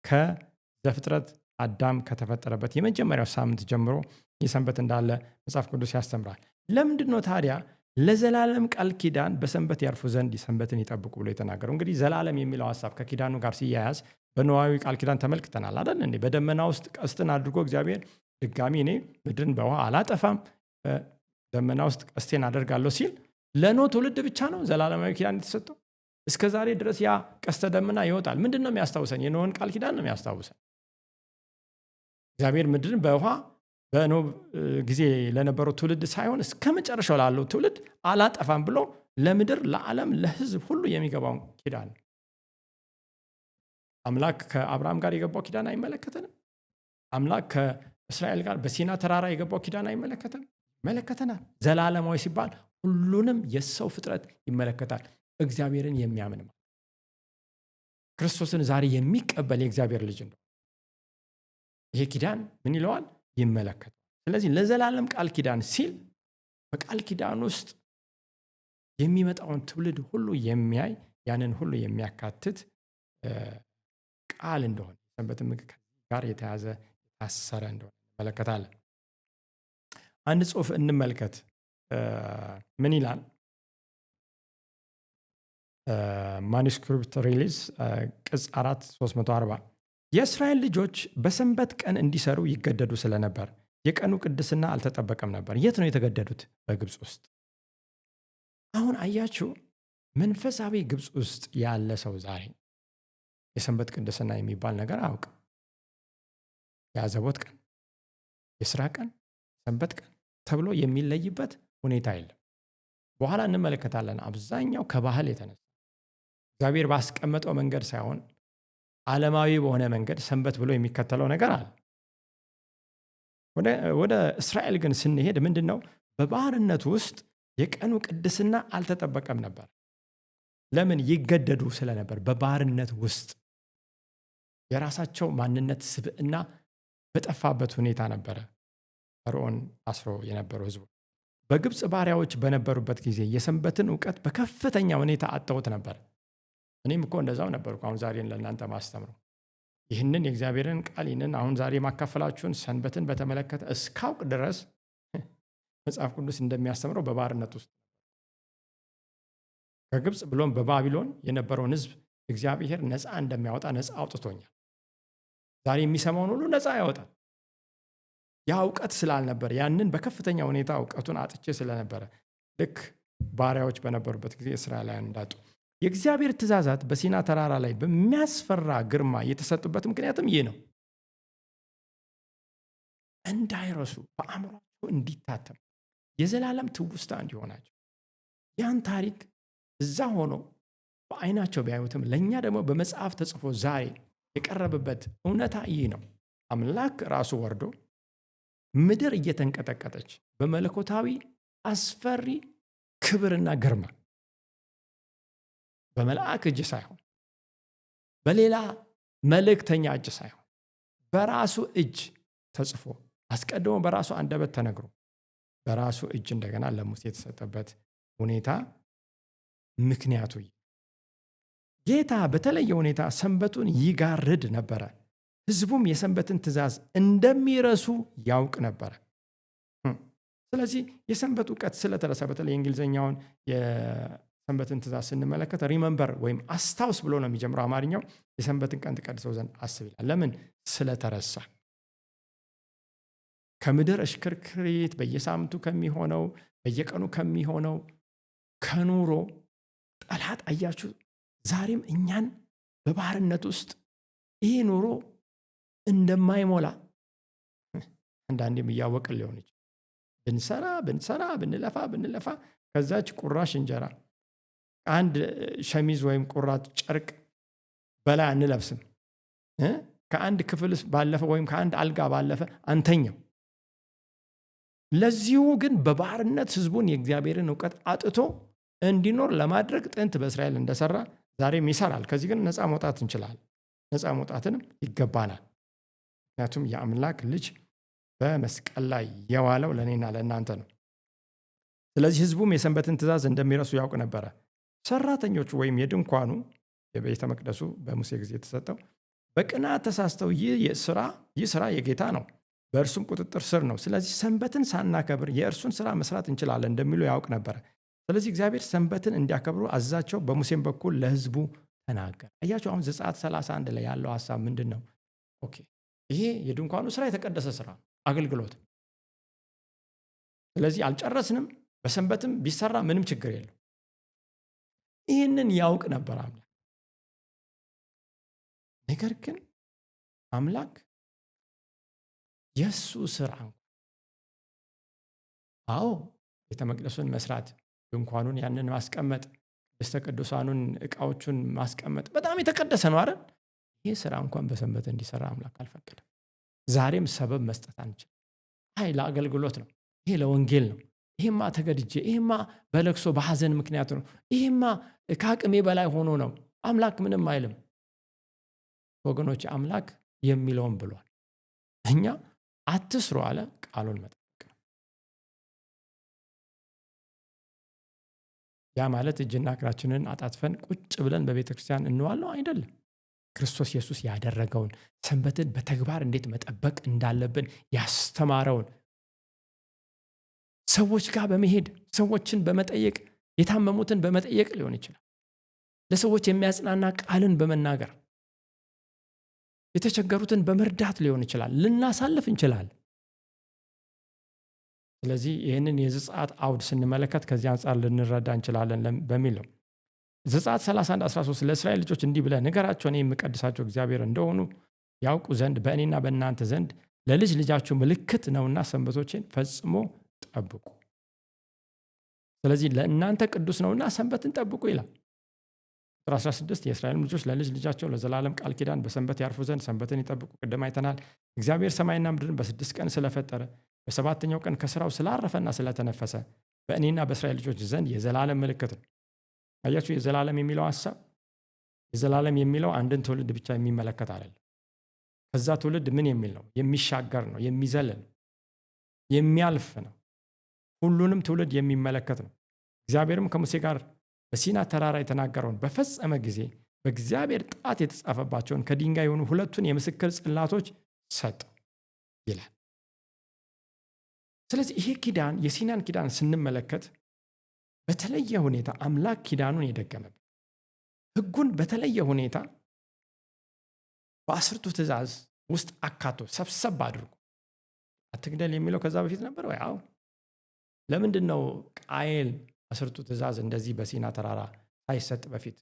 ከዘፍጥረት አዳም ከተፈጠረበት የመጀመሪያው ሳምንት ጀምሮ የሰንበት እንዳለ መጽሐፍ ቅዱስ ያስተምራል። ለምንድን ነው ታዲያ ለዘላለም ቃል ኪዳን በሰንበት ያርፉ ዘንድ ሰንበትን ይጠብቁ ብሎ የተናገረው? እንግዲህ ዘላለም የሚለው ሐሳብ ከኪዳኑ ጋር ሲያያዝ በኖሃዊ ቃል ኪዳን ተመልክተናል አይደል እንዴ? በደመና ውስጥ ቀስትን አድርጎ እግዚአብሔር ድጋሚ እኔ ምድርን በውሃ አላጠፋም በደመና ውስጥ ቀስቴን አደርጋለሁ ሲል ለኖህ ትውልድ ብቻ ነው ዘላለማዊ ኪዳን የተሰጠው። እስከ ዛሬ ድረስ ያ ቀስተ ደመና ይወጣል። ምንድን ነው የሚያስታውሰን? የኖህን ቃል ኪዳን ነው የሚያስታውሰን። እግዚአብሔር ምድርን በውሃ በኖህ ጊዜ ለነበረው ትውልድ ሳይሆን እስከ መጨረሻው ላለው ትውልድ አላጠፋም ብሎ ለምድር ለዓለም ለሕዝብ ሁሉ የሚገባውን ኪዳን አምላክ ከአብርሃም ጋር የገባው ኪዳን አይመለከተንም? አምላክ ከእስራኤል ጋር በሲና ተራራ የገባው ኪዳን አይመለከተንም? ይመለከተናል። ዘላለማዊ ሲባል ሁሉንም የሰው ፍጥረት ይመለከታል። እግዚአብሔርን የሚያምን ክርስቶስን ዛሬ የሚቀበል የእግዚአብሔር ልጅ ነው። ይሄ ኪዳን ምን ይለዋል? ይመለከታል። ስለዚህ ለዘላለም ቃል ኪዳን ሲል በቃል ኪዳን ውስጥ የሚመጣውን ትውልድ ሁሉ የሚያይ ያንን ሁሉ የሚያካትት ቃል እንደሆነ ሰንበትም ጋር የተያዘ የታሰረ እንደሆነ እንመለከታለን። አንድ ጽሑፍ እንመልከት። ምን ይላል? ማኑስክሪፕት ሪሊዝ ቅጽ 4 340 የእስራኤል ልጆች በሰንበት ቀን እንዲሰሩ ይገደዱ ስለነበር የቀኑ ቅድስና አልተጠበቀም ነበር። የት ነው የተገደዱት? በግብፅ ውስጥ። አሁን አያችሁ፣ መንፈሳዊ ግብፅ ውስጥ ያለ ሰው ዛሬ የሰንበት ቅድስና የሚባል ነገር አያውቅም። የአዘቦት ቀን፣ የስራ ቀን፣ ሰንበት ቀን ተብሎ የሚለይበት ሁኔታ የለም። በኋላ እንመለከታለን። አብዛኛው ከባህል የተነሳ እግዚአብሔር ባስቀመጠው መንገድ ሳይሆን ዓለማዊ በሆነ መንገድ ሰንበት ብሎ የሚከተለው ነገር አለ። ወደ እስራኤል ግን ስንሄድ ምንድን ነው? በባርነት ውስጥ የቀኑ ቅድስና አልተጠበቀም ነበር። ለምን? ይገደዱ ስለነበር። በባርነት ውስጥ የራሳቸው ማንነት ስብዕና በጠፋበት ሁኔታ ነበረ ፈርዖን አስሮ የነበረው ህዝቡ። በግብፅ ባሪያዎች በነበሩበት ጊዜ የሰንበትን እውቀት በከፍተኛ ሁኔታ አጥተውት ነበር። እኔም እኮ እንደዛው ነበርኩ። አሁን ዛሬን ለእናንተ ማስተምረው ይህንን የእግዚአብሔርን ቃል ይህንን አሁን ዛሬ ማካፈላችሁን ሰንበትን በተመለከተ እስካውቅ ድረስ መጽሐፍ ቅዱስ እንደሚያስተምረው በባርነት ውስጥ ከግብፅ ብሎም በባቢሎን የነበረውን ህዝብ እግዚአብሔር ነፃ እንደሚያወጣ ነፃ አውጥቶኛል። ዛሬ የሚሰማውን ሁሉ ነፃ ያወጣል። ያ እውቀት ስላልነበር ያንን በከፍተኛ ሁኔታ እውቀቱን አጥቼ ስለነበረ ልክ ባሪያዎች በነበሩበት ጊዜ እስራኤላውያን እንዳጡ የእግዚአብሔር ትእዛዛት በሲና ተራራ ላይ በሚያስፈራ ግርማ የተሰጡበት ምክንያትም ይህ ነው። እንዳይረሱ በአእምሯቸው እንዲታተም የዘላለም ትውስታ እንዲሆናቸው ያን ታሪክ እዛ ሆኖ በዓይናቸው ቢያዩትም ለእኛ ደግሞ በመጽሐፍ ተጽፎ ዛሬ የቀረበበት እውነታ ይህ ነው። አምላክ ራሱ ወርዶ ምድር እየተንቀጠቀጠች በመለኮታዊ አስፈሪ ክብርና ግርማ በመልአክ እጅ ሳይሆን በሌላ መልእክተኛ እጅ ሳይሆን በራሱ እጅ ተጽፎ አስቀድሞ በራሱ አንደበት ተነግሮ በራሱ እጅ እንደገና ለሙሴ የተሰጠበት ሁኔታ ምክንያቱ ጌታ በተለየ ሁኔታ ሰንበቱን ይጋርድ ነበረ። ህዝቡም የሰንበትን ትእዛዝ እንደሚረሱ ያውቅ ነበረ። ስለዚህ የሰንበት እውቀት ስለተረሳ በተለይ የእንግሊዝኛውን የሰንበትን ትእዛዝ ስንመለከት ሪመምበር ወይም አስታውስ ብሎ ነው የሚጀምረው። አማርኛው የሰንበትን ቀን ትቀድሰው ዘንድ አስብ ይላል። ለምን? ስለተረሳ። ከምድር እሽክርክሪት በየሳምንቱ ከሚሆነው በየቀኑ ከሚሆነው ከኑሮ ጠላት አያችሁ ዛሬም እኛን በባርነት ውስጥ ይሄ ኑሮ እንደማይሞላ አንዳንዴም እያወቅን ሊሆን ይችላል። ብንለፋ ከዛች ቁራሽ እንጀራ አንድ ሸሚዝ ወይም ቁራጭ ጨርቅ በላይ አንለብስም። ከአንድ ክፍል ባለፈ ወይም ከአንድ አልጋ ባለፈ አንተኛው። ለዚሁ ግን በባርነት ህዝቡን የእግዚአብሔርን እውቀት አጥቶ እንዲኖር ለማድረግ ጥንት በእስራኤል እንደሰራ ዛሬም ይሰራል። ከዚህ ግን ነፃ መውጣት እንችላለን። ነፃ መውጣትንም ይገባናል። ምክንያቱም የአምላክ ልጅ በመስቀል ላይ የዋለው ለእኔና ለእናንተ ነው። ስለዚህ ህዝቡም የሰንበትን ትእዛዝ እንደሚረሱ ያውቅ ነበረ። ሰራተኞቹ ወይም የድንኳኑ የቤተ መቅደሱ በሙሴ ጊዜ የተሰጠው በቅናት ተሳስተው ይህ ስራ የጌታ ነው፣ በእርሱም ቁጥጥር ስር ነው፣ ስለዚህ ሰንበትን ሳናከብር የእርሱን ስራ መስራት እንችላለን እንደሚሉ ያውቅ ነበረ። ስለዚህ እግዚአብሔር ሰንበትን እንዲያከብሩ አዛቸው በሙሴም በኩል ለህዝቡ ተናገረ። አያችሁ፣ አሁን ዘጸአት 31 ላይ ያለው ሀሳብ ምንድን ነው? ኦኬ፣ ይሄ የድንኳኑ ስራ የተቀደሰ ስራ አገልግሎት። ስለዚህ አልጨረስንም፣ በሰንበትም ቢሰራ ምንም ችግር የለው። ይህንን ያውቅ ነበር አምላክ። ነገር ግን አምላክ የእሱ ስራ ቤተ መቅደሱን መስራት፣ ድንኳኑን ያንን ማስቀመጥ፣ ቅድስተ ቅዱሳኑን ዕቃዎቹን ማስቀመጥ በጣም የተቀደሰ ነው አይደል? ይህ ስራ እንኳን በሰንበት እንዲሰራ አምላክ አልፈቀደም። ዛሬም ሰበብ መስጠት አንችልም። ለአገልግሎት ነው፣ ይሄ ለወንጌል ነው፣ ይሄማ ተገድጄ፣ ይሄማ በለቅሶ በሐዘን ምክንያት ነው፣ ይሄማ ከአቅሜ በላይ ሆኖ ነው። አምላክ ምንም አይልም ወገኖች። አምላክ የሚለውን ብሏል። እኛ አትስሩ አለ፣ ቃሉን መጠበቅ ነው። ያ ማለት እጅና እግራችንን አጣጥፈን ቁጭ ብለን በቤተ ክርስቲያን እንዋለው አይደለም። ክርስቶስ ኢየሱስ ያደረገውን ሰንበትን በተግባር እንዴት መጠበቅ እንዳለብን ያስተማረውን፣ ሰዎች ጋር በመሄድ ሰዎችን በመጠየቅ የታመሙትን በመጠየቅ ሊሆን ይችላል። ለሰዎች የሚያጽናና ቃልን በመናገር የተቸገሩትን በመርዳት ሊሆን ይችላል። ልናሳልፍ እንችላለን። ስለዚህ ይህንን የዘጸአት አውድ ስንመለከት ከዚህ አንጻር ልንረዳ እንችላለን በሚል ነው። ዘጸአት 31:13 ለእስራኤል ልጆች እንዲህ ብለህ ንገራቸው፣ እኔ የምቀድሳቸው እግዚአብሔር እንደሆኑ ያውቁ ዘንድ በእኔና በእናንተ ዘንድ ለልጅ ልጃችሁ ምልክት ነውና ሰንበቶችን ፈጽሞ ጠብቁ። ስለዚህ ለእናንተ ቅዱስ ነውና ሰንበትን ጠብቁ ይላል። ቁጥር 16 የእስራኤል ልጆች ለልጅ ልጃቸው ለዘላለም ቃል ኪዳን በሰንበት ያርፉ ዘንድ ሰንበትን ይጠብቁ። ቅድም አይተናል። እግዚአብሔር ሰማይና ምድርን በ6 ቀን ስለፈጠረ በሰባተኛው ቀን ከስራው ስላረፈና ስለተነፈሰ በእኔና በእስራኤል ልጆች ዘንድ የዘላለም ምልክት ነው። አያችሁ፣ የዘላለም የሚለው ሀሳብ፣ የዘላለም የሚለው አንድን ትውልድ ብቻ የሚመለከት አይደለም። ከዛ ትውልድ ምን የሚል ነው? የሚሻገር ነው፣ የሚዘል ነው፣ የሚያልፍ ነው፣ ሁሉንም ትውልድ የሚመለከት ነው። እግዚአብሔርም ከሙሴ ጋር በሲና ተራራ የተናገረውን በፈጸመ ጊዜ በእግዚአብሔር ጣት የተጻፈባቸውን ከድንጋይ የሆኑ 2 የምስክር ጽላቶች ሰጠው ይላል። ስለዚህ ይሄ ኪዳን፣ የሲናን ኪዳን ስንመለከት በተለየ ሁኔታ አምላክ ኪዳኑን የደገመበት ሕጉን በተለየ ሁኔታ በ10ቱ ትእዛዝ ውስጥ አካቶ ሰብሰብ አድርጎ አትግደል የሚለው ከዛ በፊት ነበር ወይ? አዎ። ለምንድን ነው ቃየል 10ቱ ትእዛዝ እንደዚህ በሲና ተራራ ሳይሰጥ በፊት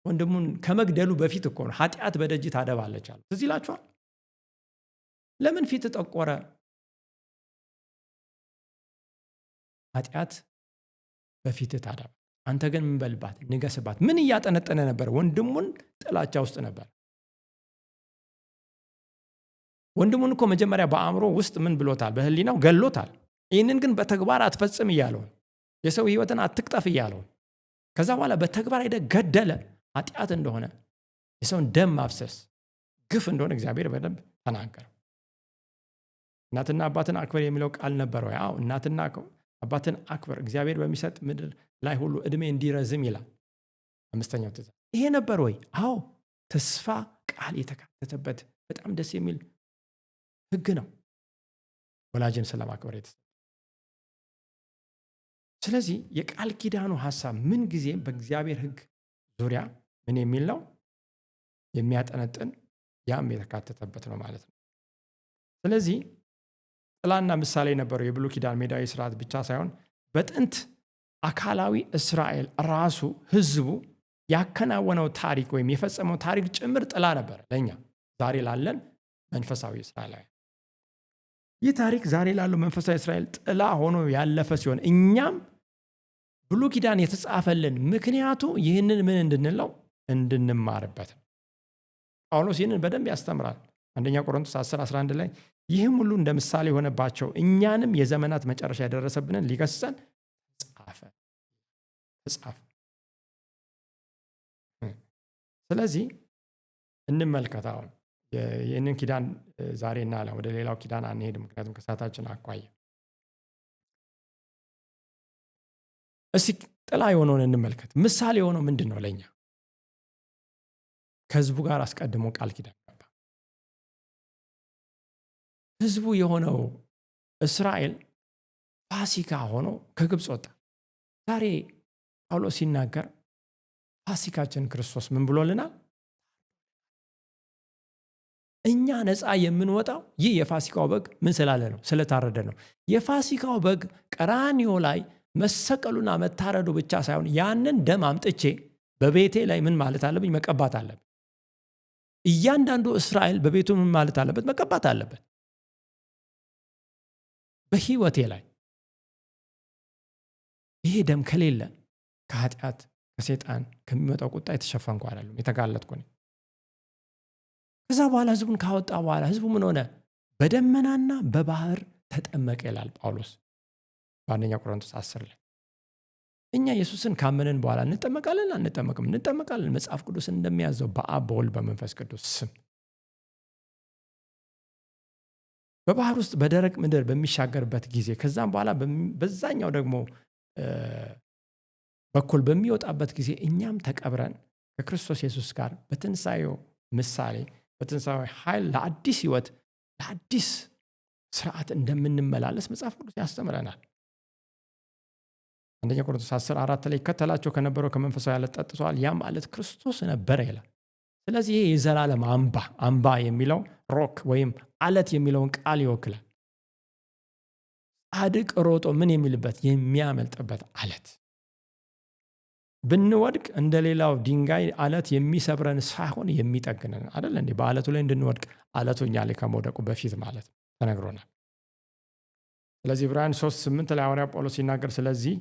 ወንድሙን ከመግደሉ በፊት እኮ ነው ኃጢአት በደጅ ታደባለች አለ። ትዝ ይላችኋል? ለምን ፊት ጠቆረ? ኃጢአት በፊት ታደባ፣ አንተ ግን ምን በልባት ንገስባት። ምን እያጠነጠነ ነበር? ወንድሙን ጥላቻ ውስጥ ነበር። ወንድሙን እኮ መጀመሪያ በአእምሮ ውስጥ ምን ብሎታል? በህሊናው ገሎታል። ይህንን ግን በተግባር አትፈጽም እያለውን፣ የሰው ህይወትን አትቅጠፍ እያለውን፣ ከዛ በኋላ በተግባር ሄደ ገደለ። ኃጢአት እንደሆነ፣ የሰውን ደም ማፍሰስ ግፍ እንደሆነ እግዚአብሔር በደንብ ተናገረ። እናትና አባትን አክብር የሚለው ቃል ነበረው። ያው እናትና አባትን አክብር፣ እግዚአብሔር በሚሰጥ ምድር ላይ ሁሉ እድሜ እንዲረዝም ይላል 5ኛው ትእዛዝ። ይሄ ነበር ወይ? አዎ። ተስፋ ቃል የተካተተበት በጣም ደስ የሚል ህግ ነው፣ ወላጅን ስለማክበር የተሰጠ። ስለዚህ የቃል ኪዳኑ ሐሳብ ምን ጊዜም በእግዚአብሔር ህግ ዙሪያ ምን የሚል ነው? የሚያጠነጥን፣ ያም የተካተተበት ነው ማለት ነው። ስለዚህ ጥላና ምሳሌ ነበረው የብሉይ ኪዳን ሜዳዊ ስርዓት ብቻ ሳይሆን በጥንት አካላዊ እስራኤል ራሱ ህዝቡ ያከናወነው ታሪክ ወይም የፈጸመው ታሪክ ጭምር ጥላ ነበረ ለእኛ ዛሬ ላለን መንፈሳዊ እስራኤላውያን። ይህ ታሪክ ዛሬ ላለው መንፈሳዊ እስራኤል ጥላ ሆኖ ያለፈ ሲሆን እኛም ብሉይ ኪዳን የተጻፈልን ምክንያቱ ይህንን ምን እንድንለው እንድንማርበት ነው። ጳውሎስ ይህንን በደንብ ያስተምራል። አንደኛ ቆሮንቶስ 10:11 ላይ ይህም ሁሉ እንደ ምሳሌ የሆነባቸው እኛንም የዘመናት መጨረሻ የደረሰብንን ሊገስጸን ተጻፈ። ስለዚህ እንመልከት። አሁን ይህንን ኪዳን ዛሬ እናያለን። ወደ ሌላው ኪዳን አንሄድም፣ ምክንያቱም ከሰዓታችን አኳያ። እስቲ ጥላ የሆነውን እንመልከት። ምሳሌ የሆነው ምንድን ነው? ለእኛ ከህዝቡ ጋር አስቀድሞ ቃል ኪዳን ገባ። ህዝቡ የሆነው እስራኤል ፋሲካ ሆኖ ከግብፅ ወጣ። ዛሬ ጳውሎስ ሲናገር ፋሲካችን ክርስቶስ ምን ብሎልናል? እኛ ነፃ የምንወጣው ይህ የፋሲካው በግ ምን ስላለ ነው? ስለታረደ ነው። የፋሲካው በግ ቀራንዮ ላይ መሰቀሉና መታረዱ ብቻ ሳይሆን ያንን ደም አምጥቼ በቤቴ ላይ ምን ማለት አለብኝ? መቀባት አለብኝ። እያንዳንዱ እስራኤል በቤቱ ምን ማለት አለበት? መቀባት አለበት። በህይወቴ ላይ ይሄ ደም ከሌለ ከኃጢአት ከሰይጣን ከሚመጣው ቁጣ የተሸፈንኩ አይደለም፣ የተጋለጥኩ ነኝ። ከዛ በኋላ ህዝቡን ካወጣ በኋላ ህዝቡ ምን ሆነ? በደመናና በባህር ተጠመቀ ይላል ጳውሎስ በአንደኛ ቆሮንቶስ 10 ላይ። እኛ ኢየሱስን ካመንን በኋላ እንጠመቃለን አንጠመቅም? እንጠመቃለን። መጽሐፍ ቅዱስ እንደሚያዘው በአብ በወልድ በመንፈስ ቅዱስ ስም በባህር ውስጥ በደረቅ ምድር በሚሻገርበት ጊዜ ከዛም በኋላ በዛኛው ደግሞ በኩል በሚወጣበት ጊዜ እኛም ተቀብረን ከክርስቶስ ኢየሱስ ጋር በትንሣኤው ምሳሌ በትንሣኤው ኃይል ለአዲስ ህይወት ለአዲስ ስርዓት እንደምንመላለስ መጽሐፍ ቅዱስ ያስተምረናል። አንደኛ ቆሮንቶስ 10:4 ላይ ይከተላቸው ከነበረው ከመንፈሳዊ ዓለት ጠጥተዋል፣ ያም ዓለት ክርስቶስ ነበረ ይላል። ስለዚህ ይሄ የዘላለም አምባ የሚለው ሮክ ወይም ዓለት የሚለውን ቃል ይወክላል። ጻድቅ ሮጦ ምን የሚልበት የሚያመልጥበት ዓለት። ብንወድቅ እንደሌላው ድንጋይ ዓለት የሚሰብረን ሳይሆን የሚጠግነን አይደል እንዴ? በዓለቱ ላይ እንድንወድቅ ዓለቱ እኛ ላይ ከመውደቁ በፊት ማለት ተነግሮናል። ስለዚህ ዕብራውያን 3:8 ላይ ሐዋርያው ጳውሎስ ሲናገር ስለዚህ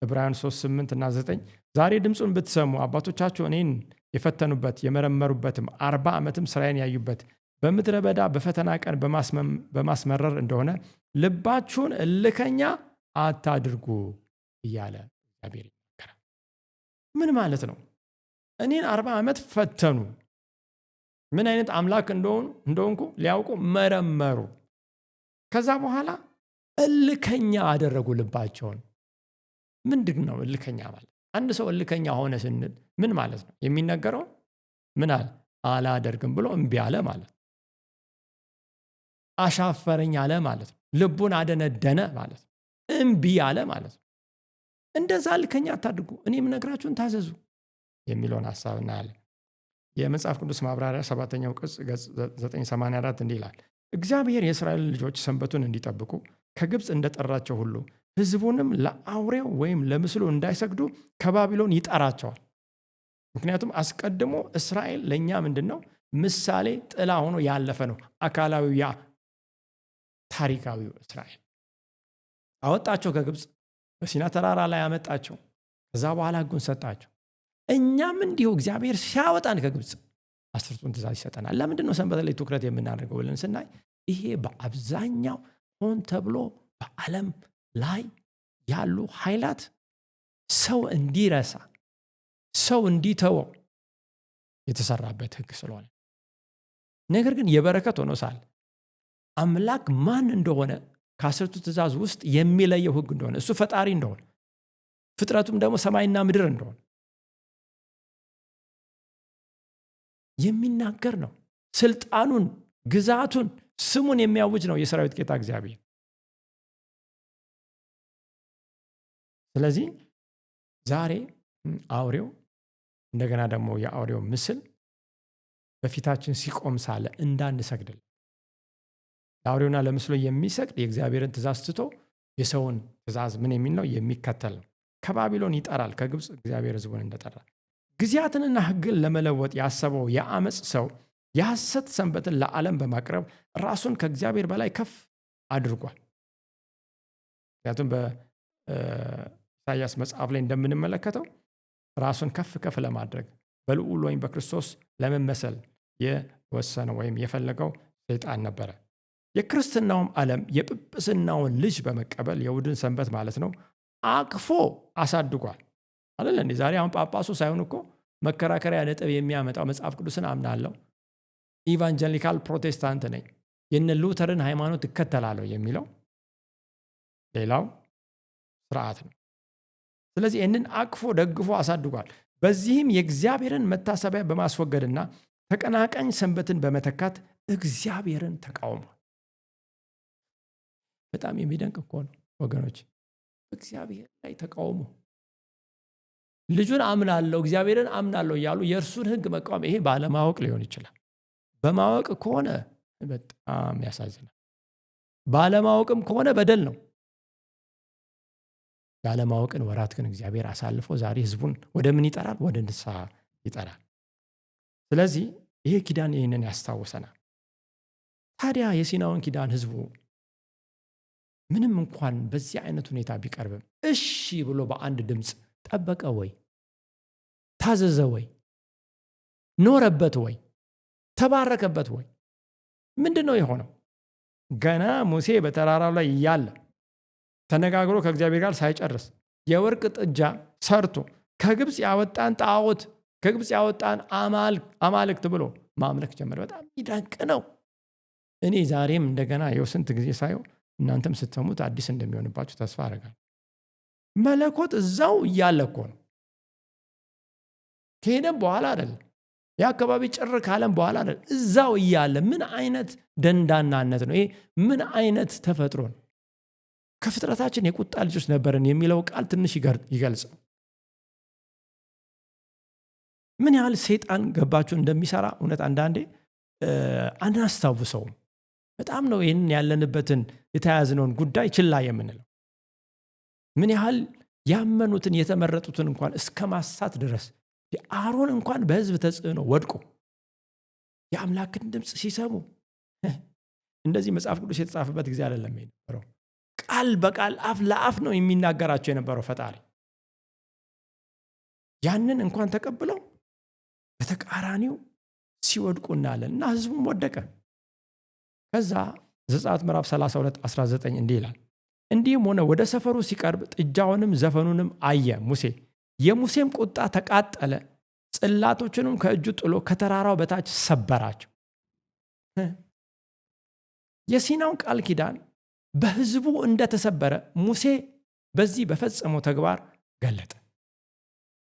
ዕብራውያን 3:8 እና 9 ዛሬ ድምፁን ብትሰሙ አባቶቻችሁ እኔን የፈተኑበት የመረመሩበትም 40 ዓመትም ስራዬን ያዩበት በምድረ በዳ በፈተና ቀን በማስመረር እንደሆነ ልባችሁን እልከኛ አታድርጉ እያለ እግዚአብሔር ይናገራል። ምን ማለት ነው? እኔን 40 ዓመት ፈተኑ። ምን አይነት አምላክ እንደሆንኩ ሊያውቁ መረመሩ። ከዛ በኋላ እልከኛ አደረጉ ልባቸውን። ምንድን ነው እልከኛ ማለት? አንድ ሰው እልከኛ ሆነ ስንል ምን ማለት ነው? የሚነገረው ምን አለ? አላደርግም ብሎ እምቢ አለ ማለት ነው። አሻፈረኝ አለ ማለት ነው። ልቡን አደነደነ ማለት ነው። እምቢ አለ ማለት ነው። እንደዛ እልከኛ አታድርጉ፣ እኔ የምነግራችሁን ታዘዙ የሚለውን ሐሳብ እናያለን። የመጽሐፍ ቅዱስ ማብራሪያ 7ኛው ቅጽ ገጽ 984 እንዲህ ይላል። እግዚአብሔር የእስራኤል ልጆች ሰንበቱን እንዲጠብቁ ከግብፅ እንደጠራቸው ሁሉ ሕዝቡንም ለአውሬው ወይም ለምስሉ እንዳይሰግዱ ከባቢሎን ይጠራቸዋል። ምክንያቱም አስቀድሞ እስራኤል ለእኛ ምንድን ነው? ምሳሌ ጥላ ሆኖ ያለፈ ነው። አካላዊው ያ ታሪካዊው እስራኤል አወጣቸው ከግብፅ በሲና ተራራ ላይ አመጣቸው። ከዛ በኋላ ሕጉን ሰጣቸው። እኛም እንዲሁ እግዚአብሔር ሲያወጣን ከግብፅ 10ቱን ትእዛዝ ይሰጠናል። ለምንድን ነው ሰንበት ላይ ትኩረት የምናደርገው ብለን ስናይ ይሄ በአብዛኛው ሆን ተብሎ በዓለም ላይ ያሉ ኃይላት ሰው እንዲረሳ ሰው እንዲተወው የተሰራበት ሕግ ስለሆነ፣ ነገር ግን የበረከት ሆኖ ሳለ አምላክ ማን እንደሆነ ከ10ቱ ትእዛዝ ውስጥ የሚለየው ሕግ እንደሆነ እሱ ፈጣሪ እንደሆነ ፍጥረቱም ደግሞ ሰማይና ምድር እንደሆነ የሚናገር ነው። ስልጣኑን፣ ግዛቱን፣ ስሙን የሚያውጅ ነው የሰራዊት ጌታ እግዚአብሔር። ስለዚህ ዛሬ አውሬው እንደገና ደግሞ የአውሬው ምስል በፊታችን ሲቆም ሳለ እንዳንሰግድል ለአውሬውና ለምስሉ የሚሰግድ የእግዚአብሔርን ትእዛዝ ትቶ የሰውን ትእዛዝ ምን የሚል ነው? የሚከተል ነው። ከባቢሎን ይጠራል። ከግብፅ እግዚአብሔር ሕዝቡን እንደጠራ ጊዜያትንና ሕግን ለመለወጥ ያሰበው የአመፅ ሰው የሐሰት ሰንበትን ለዓለም በማቅረብ ራሱን ከእግዚአብሔር በላይ ከፍ አድርጓል። ምክንያቱም በኢሳይያስ መጽሐፍ ላይ እንደምንመለከተው ራሱን ከፍ ከፍ ለማድረግ በልዑል ወይም በክርስቶስ ለመመሰል የወሰነው ወይም የፈለገው ሰይጣን ነበረ። የክርስትናውም ዓለም የጵጵስናውን ልጅ በመቀበል የእሑድን ሰንበት ማለት ነው አቅፎ አሳድጓል አይደል እንዴ? ዛሬ አሁን ጳጳሱ ሳይሆን እኮ መከራከሪያ ነጥብ የሚያመጣው መጽሐፍ ቅዱስን አምናለሁ፣ ኢቫንጀሊካል ፕሮቴስታንት ነኝ፣ የነ ሉተርን ሃይማኖት እከተላለሁ የሚለው ሌላው ስርዓት ነው። ስለዚህ ይህንን አቅፎ ደግፎ አሳድጓል። በዚህም የእግዚአብሔርን መታሰቢያ በማስወገድና ተቀናቃኝ ሰንበትን በመተካት እግዚአብሔርን ተቃውሟል። በጣም የሚደንቅ እኮ ነው ወገኖች። እግዚአብሔር ላይ ተቃውሞ ልጁን አምናለሁ እግዚአብሔርን አምናለሁ እያሉ የእርሱን ሕግ መቃወም፣ ይሄ ባለማወቅ ሊሆን ይችላል። በማወቅ ከሆነ በጣም ያሳዝናል። ባለማወቅም ከሆነ በደል ነው። ያለማወቅን ወራት ግን እግዚአብሔር አሳልፎ ዛሬ ሕዝቡን ወደ ምን ይጠራል? ወደ ንስሐ ይጠራል። ስለዚህ ይሄ ኪዳን ይህንን ያስታውሰናል። ታዲያ የሲናውን ኪዳን ሕዝቡ ምንም እንኳን በዚህ አይነት ሁኔታ ቢቀርብም እሺ ብሎ በአንድ ድምፅ ጠበቀ ወይ? ታዘዘ ወይ? ኖረበት ወይ? ተባረከበት ወይ? ምንድን ነው የሆነው? ገና ሙሴ በተራራው ላይ እያለ ተነጋግሮ ከእግዚአብሔር ጋር ሳይጨርስ የወርቅ ጥጃ ሰርቶ ከግብፅ ያወጣን ጣዖት ከግብፅ ያወጣን አማልክት ብሎ ማምለክ ጀመረ። በጣም ይደንቅ ነው። እኔ ዛሬም እንደገና ይኸው ስንት ጊዜ ሳየው እናንተም ስትሰሙት አዲስ እንደሚሆንባችሁ ተስፋ አደርጋለሁ። መለኮት እዛው እያለ እኮ ነው። ከሄደም በኋላ አይደለም፣ የአካባቢ ጭር ካለም በኋላ አይደለም፣ እዛው እያለ። ምን አይነት ደንዳናነት ነው ይሄ! ምን አይነት ተፈጥሮ ነው! ከፍጥረታችን የቁጣ ልጆች ነበርን የሚለው ቃል ትንሽ ይገልጸው። ምን ያህል ሰይጣን ገባችሁ እንደሚሰራ እውነት አንዳንዴ አናስታውሰውም። በጣም ነው ይህን ያለንበትን የተያዝነውን ጉዳይ ችላ የምንለው። ምን ያህል ያመኑትን የተመረጡትን እንኳን እስከ ማሳት ድረስ አሮን እንኳን በሕዝብ ተጽዕኖ ወድቆ የአምላክን ድምፅ ሲሰሙ እንደዚህ መጽሐፍ ቅዱስ የተጻፈበት ጊዜ አይደለም የነበረው። ቃል በቃል አፍ ለአፍ ነው የሚናገራቸው የነበረው ፈጣሪ። ያንን እንኳን ተቀብለው በተቃራኒው ሲወድቁ እናያለን እና ሕዝቡም ወደቀ። ከዛ ዘጸአት ምዕራፍ 32:19 እንዲህ ይላል፣ እንዲህም ሆነ ወደ ሰፈሩ ሲቀርብ ጥጃውንም ዘፈኑንም አየ ሙሴ። የሙሴም ቁጣ ተቃጠለ፣ ጽላቶችንም ከእጁ ጥሎ ከተራራው በታች ሰበራቸው። የሲናውን ቃል ኪዳን በሕዝቡ እንደተሰበረ ሙሴ በዚህ በፈጸመው ተግባር ገለጠ።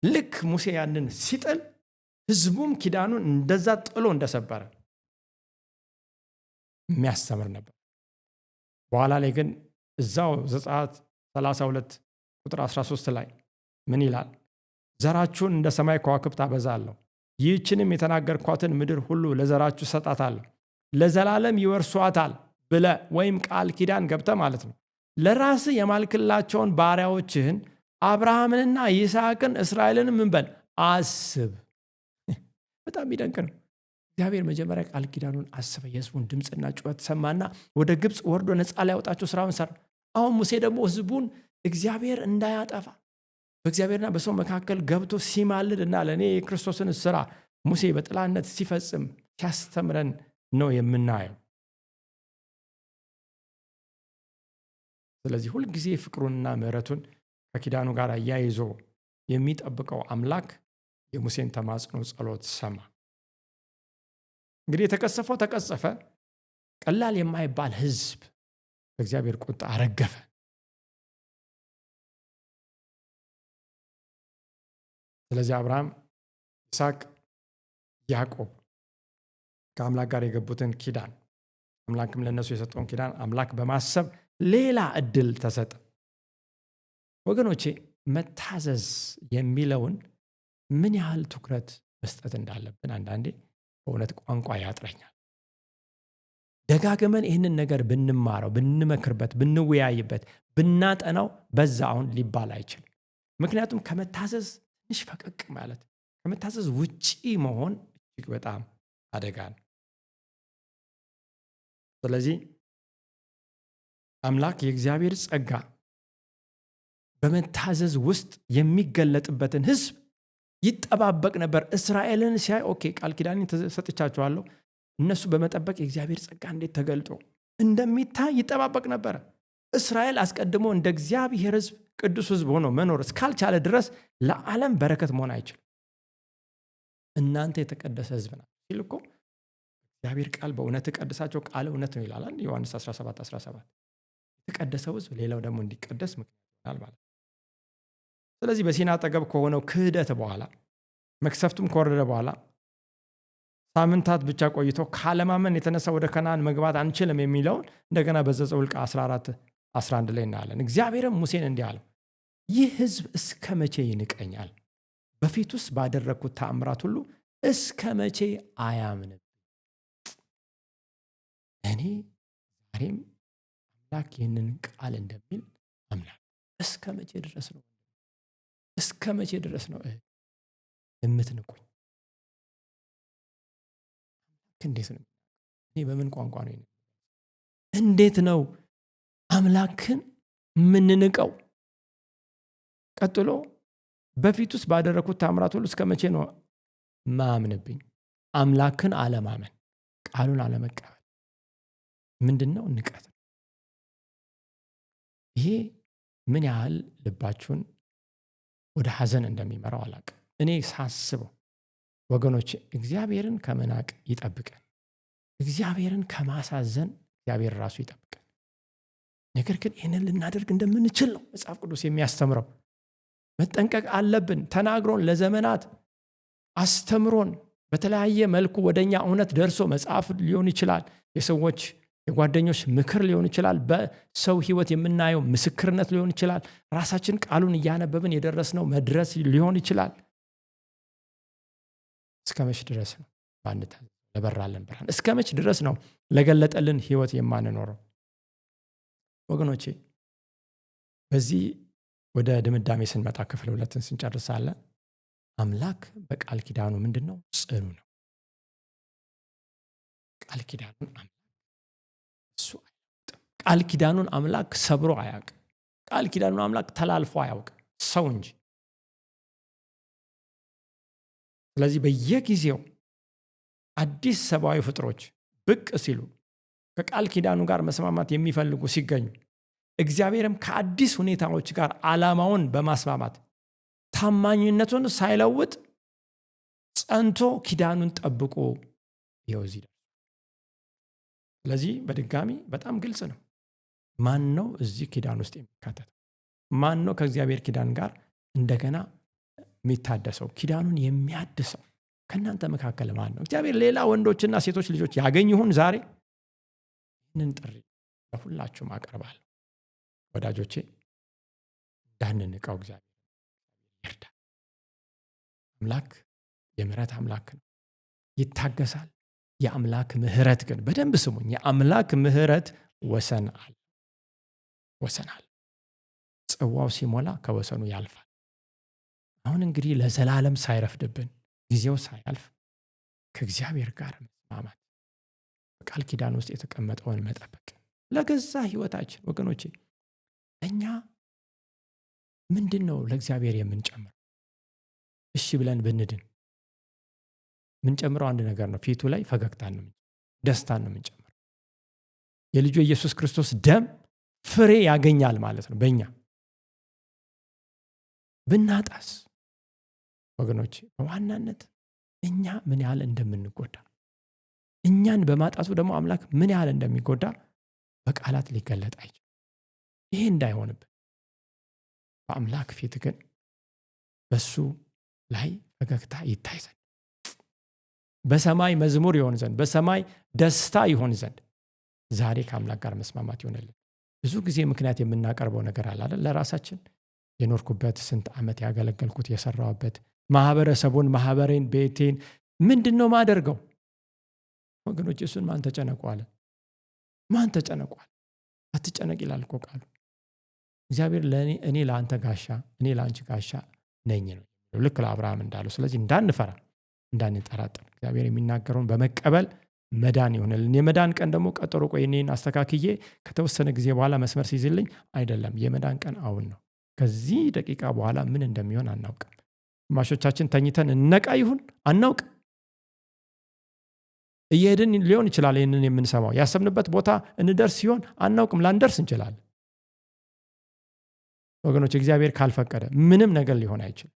ልክ ሙሴ ያንን ሲጥል ሕዝቡም ኪዳኑን እንደዛ ጥሎ እንደሰበረ የሚያስተምር ነበር። በኋላ ላይ ግን እዛው ዘጸአት 32:13 ላይ ምን ይላል? ዘራችሁን እንደ ሰማይ ከዋክብት አበዛለሁ፣ ይህችንም የተናገርኳትን ምድር ሁሉ ለዘራችሁ ሰጣታለሁ፣ ለዘላለም ይወርሷታል ብለ ወይም ቃል ኪዳን ገብተ ማለት ነው። ለራስህ የማልክላቸውን ባሪያዎችህን አብርሃምንና ይስሐቅን እስራኤልንም ምን በል አስብ። በጣም ይደንቅ ነው። እግዚአብሔር መጀመሪያ ቃል ኪዳኑን አስበ፣ የሕዝቡን ድምፅና ጩኸት ሰማና ወደ ግብፅ ወርዶ ነፃ ሊያወጣቸው ስራውን ሰራ። አሁን ሙሴ ደግሞ ሕዝቡን እግዚአብሔር እንዳያጠፋ በእግዚአብሔርና በሰው መካከል ገብቶ ሲማልድ እና ለእኔ የክርስቶስን ስራ ሙሴ በጥላነት ሲፈጽም ሲያስተምረን ነው የምናየው። ስለዚህ ሁልጊዜ ፍቅሩንና ምሕረቱን ከኪዳኑ ጋር አያይዞ የሚጠብቀው አምላክ የሙሴን ተማጽኖ ጸሎት ሰማ። እንግዲህ የተቀሰፈው ተቀጸፈ። ቀላል የማይባል ሕዝብ በእግዚአብሔር ቁጣ አረገፈ። ስለዚህ አብርሃም፣ ይስሐቅ፣ ያዕቆብ ከአምላክ ጋር የገቡትን ኪዳን አምላክም ለነሱ የሰጠውን ኪዳን አምላክ በማሰብ ሌላ እድል ተሰጠ። ወገኖቼ መታዘዝ የሚለውን ምን ያህል ትኩረት መስጠት እንዳለብን አንዳንዴ በእውነት ቋንቋ ያጥረኛል። ደጋግመን ይህንን ነገር ብንማረው፣ ብንመክርበት፣ ብንወያይበት፣ ብናጠናው በዛ አሁን ሊባል አይችልም። ምክንያቱም ከመታዘዝ ትንሽ ፈቀቅ ማለት፣ ከመታዘዝ ውጪ መሆን እጅግ በጣም አደጋ ነው። ስለዚህ አምላክ የእግዚአብሔር ጸጋ በመታዘዝ ውስጥ የሚገለጥበትን ሕዝብ ይጠባበቅ ነበር። እስራኤልን ሲያይ ኦኬ ቃል ኪዳኔን ሰጥቻቸዋለሁ፣ እነሱ በመጠበቅ የእግዚአብሔር ጸጋ እንዴት ተገልጦ እንደሚታይ ይጠባበቅ ነበር። እስራኤል አስቀድሞ እንደ እግዚአብሔር ሕዝብ ቅዱስ ሕዝብ ሆኖ መኖር እስካልቻለ ድረስ ለዓለም በረከት መሆን አይችልም። እናንተ የተቀደሰ ሕዝብ ናችሁ ሲል እኮ እግዚአብሔር ቃል በእውነት ቀድሳቸው ቃል እውነት ነው ይላል ዮሐንስ 17:17 የተቀደሰው ሕዝብ ሌላው ደግሞ እንዲቀደስ ምክንያት ይሆናል ማለት ነው። ስለዚህ በሲና አጠገብ ከሆነው ክህደት በኋላ መክሰፍቱም ከወረደ በኋላ ሳምንታት ብቻ ቆይተው ካለማመን የተነሳ ወደ ከነዓን መግባት አንችልም የሚለውን እንደገና በዘኍልቍ 14:11 ላይ እናያለን። እግዚአብሔርም ሙሴን እንዲህ አለው፣ ይህ ሕዝብ እስከ መቼ ይንቀኛል? በፊቱስ ባደረግኩት ተአምራት ሁሉ እስከ መቼ አያምንም? እኔ ዛሬም አምላክ ይህንን ቃል እንደሚል አምናለሁ። እስከ መቼ ድረስ ነው? እስከ መቼ ድረስ ነው የምትንቁኝ? እንዴት ነው? እኔ በምን ቋንቋ ነው? እንዴት ነው አምላክን የምንንቀው? ቀጥሎ በፊቱስ ባደረግኩት ተአምራት ሁሉ እስከ መቼ ነው ማምንብኝ? አምላክን አለማመን፣ ቃሉን አለመቀበል ምንድን ነው? ንቀት። ይሄ ምን ያህል ልባችሁን ወደ ሐዘን እንደሚመራው አላውቅም። እኔ ሳስበው ወገኖች እግዚአብሔርን ከመናቅ ይጠብቀን፣ እግዚአብሔርን ከማሳዘን እግዚአብሔር ራሱ ይጠብቀን። ነገር ግን ይህንን ልናደርግ እንደምንችል ነው መጽሐፍ ቅዱስ የሚያስተምረው። መጠንቀቅ አለብን። ተናግሮን ለዘመናት አስተምሮን በተለያየ መልኩ ወደኛ እውነት ደርሶ መጽሐፍ ሊሆን ይችላል፣ የሰዎች የጓደኞች ምክር ሊሆን ይችላል፣ በሰው ሕይወት የምናየው ምስክርነት ሊሆን ይችላል፣ ራሳችን ቃሉን እያነበብን የደረስነው መድረስ ሊሆን ይችላል። እስከ መች ድረስ ነው ባንተ ለበራለን ብርሃን? እስከ መች ድረስ ነው ለገለጠልን ሕይወት የማንኖረው? ወገኖቼ በዚህ ወደ ድምዳሜ ስንመጣ ክፍል 2 ስንጨርሳለ አምላክ በቃል ኪዳኑ ምንድን ነው? ጽኑ ነው። ቃል ኪዳኑን አምላክ እሱ አይለውጥም። ቃል ኪዳኑን አምላክ ሰብሮ አያውቅም። ቃል ኪዳኑን አምላክ ተላልፎ አያውቅም፣ ሰው እንጂ። ስለዚህ በየጊዜው አዲስ ሰብአዊ ፍጥሮች ብቅ ሲሉ ከቃል ኪዳኑ ጋር መስማማት የሚፈልጉ ሲገኙ እግዚአብሔርም ከአዲስ ሁኔታዎች ጋር ዓላማውን በማስማማት ታማኝነቱን ሳይለውጥ ጸንቶ ኪዳኑን ጠብቆ ይወዚዳል። ስለዚህ በድጋሚ በጣም ግልጽ ነው። ማን ነው እዚህ ኪዳን ውስጥ የሚካተተው? ማን ነው ከእግዚአብሔር ኪዳን ጋር እንደገና የሚታደሰው? ኪዳኑን የሚያድሰው ከእናንተ መካከል ማን ነው? እግዚአብሔር ሌላ ወንዶችና ሴቶች ልጆች ያገኝ ይሁን ዛሬ? ይህንን ጥሪ ለሁላችሁም አቀርባለሁ። ወዳጆቼ እንዳንንቀው እግዚአብሔር ይርዳ። አምላክ የምህረት አምላክ ነው፣ ይታገሳል። የአምላክ ምህረት ግን በደንብ ስሙኝ፣ የአምላክ ምህረት ወሰን አለ። ጽዋው ሲሞላ ከወሰኑ ያልፋል። አሁን እንግዲህ ለዘላለም ሳይረፍድብን ጊዜው ሳያልፍ ከእግዚአብሔር ጋር መስማማት፣ በቃል ኪዳን ውስጥ የተቀመጠውን መጠበቅ ለገዛ ህይወታችን። ወገኖቼ እኛ ምንድን ነው ለእግዚአብሔር የምንጨምረው? እሺ ብለን ብንድን ምንጨምረው አንድ ነገር ነው። ፊቱ ላይ ፈገግታን ነው፣ ደስታን ነው ምንጨምረው። የልጁ ኢየሱስ ክርስቶስ ደም ፍሬ ያገኛል ማለት ነው በእኛ። ብናጣስ ወገኖች በዋናነት እኛ ምን ያህል እንደምንጎዳ፣ እኛን በማጣቱ ደግሞ አምላክ ምን ያህል እንደሚጎዳ በቃላት ሊገለጥ አይችልም። ይሄ እንዳይሆንብን በአምላክ ፊት ግን በሱ ላይ ፈገግታ ይታይ ዘንድ፣ በሰማይ መዝሙር ይሆን ዘንድ፣ በሰማይ ደስታ ይሆን ዘንድ ዛሬ ከአምላክ ጋር መስማማት ይሆንልን። ብዙ ጊዜ ምክንያት የምናቀርበው ነገር አለ አይደል? ለራሳችን የኖርኩበት፣ ስንት ዓመት ያገለገልኩት፣ የሰራሁበት ማህበረሰቡን፣ ማህበሬን፣ ቤቴን ምንድነው ማደርገው? ወገኖች እሱን ማን ተጨነቋል? ማን ተጨነቋል? አትጨነቅ ይላል እኮ ቃሉ። እግዚአብሔር እኔ ለአንተ ጋሻ፣ እኔ ለአንቺ ጋሻ ነኝ ነው ልክ ለአብርሃም እንዳለው። ስለዚህ እንዳንፈራ፣ እንዳንጠራጠር እግዚአብሔር የሚናገረውን በመቀበል መዳን ይሆንልን። የመዳን ቀን ደግሞ ቀጠሮ ቆይ እኔን አስተካክዬ ከተወሰነ ጊዜ በኋላ መስመር ሲይዝልኝ አይደለም። የመዳን ቀን አሁን ነው። ከዚህ ደቂቃ በኋላ ምን እንደሚሆን አናውቅም። ግማሾቻችን ተኝተን እነቃ ይሁን አናውቅ። እየሄድን ሊሆን ይችላል ይህንን የምንሰማው። ያሰብንበት ቦታ እንደርስ ሲሆን አናውቅም። ላንደርስ እንችላለን። ወገኖች እግዚአብሔር ካልፈቀደ ምንም ነገር ሊሆን አይችልም።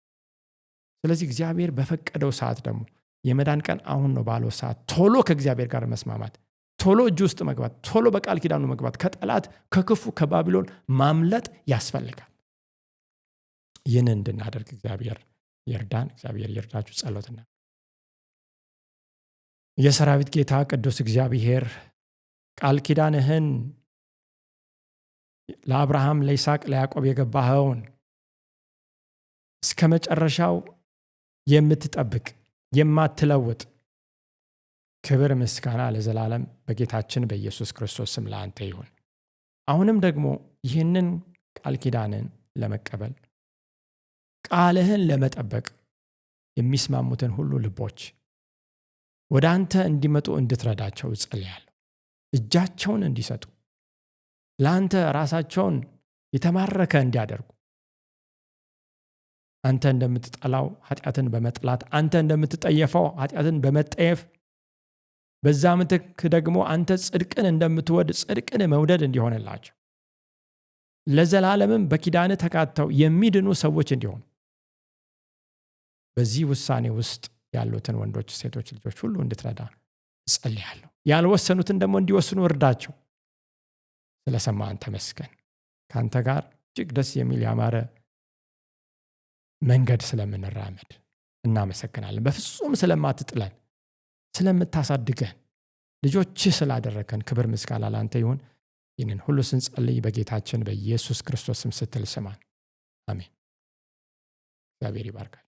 ስለዚህ እግዚአብሔር በፈቀደው ሰዓት ደግሞ የመዳን ቀን አሁን ነው ባለው ሰዓት ቶሎ ከእግዚአብሔር ጋር መስማማት፣ ቶሎ እጅ ውስጥ መግባት፣ ቶሎ በቃል ኪዳኑ መግባት፣ ከጠላት ከክፉ ከባቢሎን ማምለጥ ያስፈልጋል። ይህን እንድናደርግ እግዚአብሔር ይርዳን። እግዚአብሔር ይርዳችሁ። ጸሎትና የሰራዊት ጌታ ቅዱስ እግዚአብሔር ቃል ኪዳንህን ለአብርሃም፣ ለይስሐቅ፣ ለያዕቆብ የገባኸውን እስከ መጨረሻው የምትጠብቅ የማትለውጥ ክብር ምስጋና ለዘላለም በጌታችን በኢየሱስ ክርስቶስ ስም ለአንተ ይሁን። አሁንም ደግሞ ይህንን ቃል ኪዳንን ለመቀበል ቃልህን ለመጠበቅ የሚስማሙትን ሁሉ ልቦች ወደ አንተ እንዲመጡ እንድትረዳቸው እጸልያለሁ። እጃቸውን እንዲሰጡ ለአንተ ራሳቸውን የተማረከ እንዲያደርጉ፣ አንተ እንደምትጠላው ኃጢአትን በመጥላት፣ አንተ እንደምትጠየፈው ኃጢአትን በመጠየፍ፣ በዛ ምትክ ደግሞ አንተ ጽድቅን እንደምትወድ ጽድቅን መውደድ እንዲሆንላቸው፣ ለዘላለምም በኪዳን ተካተው የሚድኑ ሰዎች እንዲሆኑ በዚህ ውሳኔ ውስጥ ያሉትን ወንዶች፣ ሴቶች ልጆች ሁሉ እንድትረዳ እጸልያለሁ። ያልወሰኑትን ደግሞ እንዲወስኑ እርዳቸው። ስለሰማን ተመስገን። ካንተ ጋር እጅግ ደስ የሚል ያማረ መንገድ ስለምንራመድ እናመሰግናለን። በፍጹም ስለማትጥለን፣ ስለምታሳድገን፣ ልጆችህ ስላደረከን ክብር ምስጋና ላንተ ይሁን። ይህንን ሁሉ ስንጸልይ በጌታችን በኢየሱስ ክርስቶስ ስም ስትል ስማን። አሜን። እግዚአብሔር ይባርካል።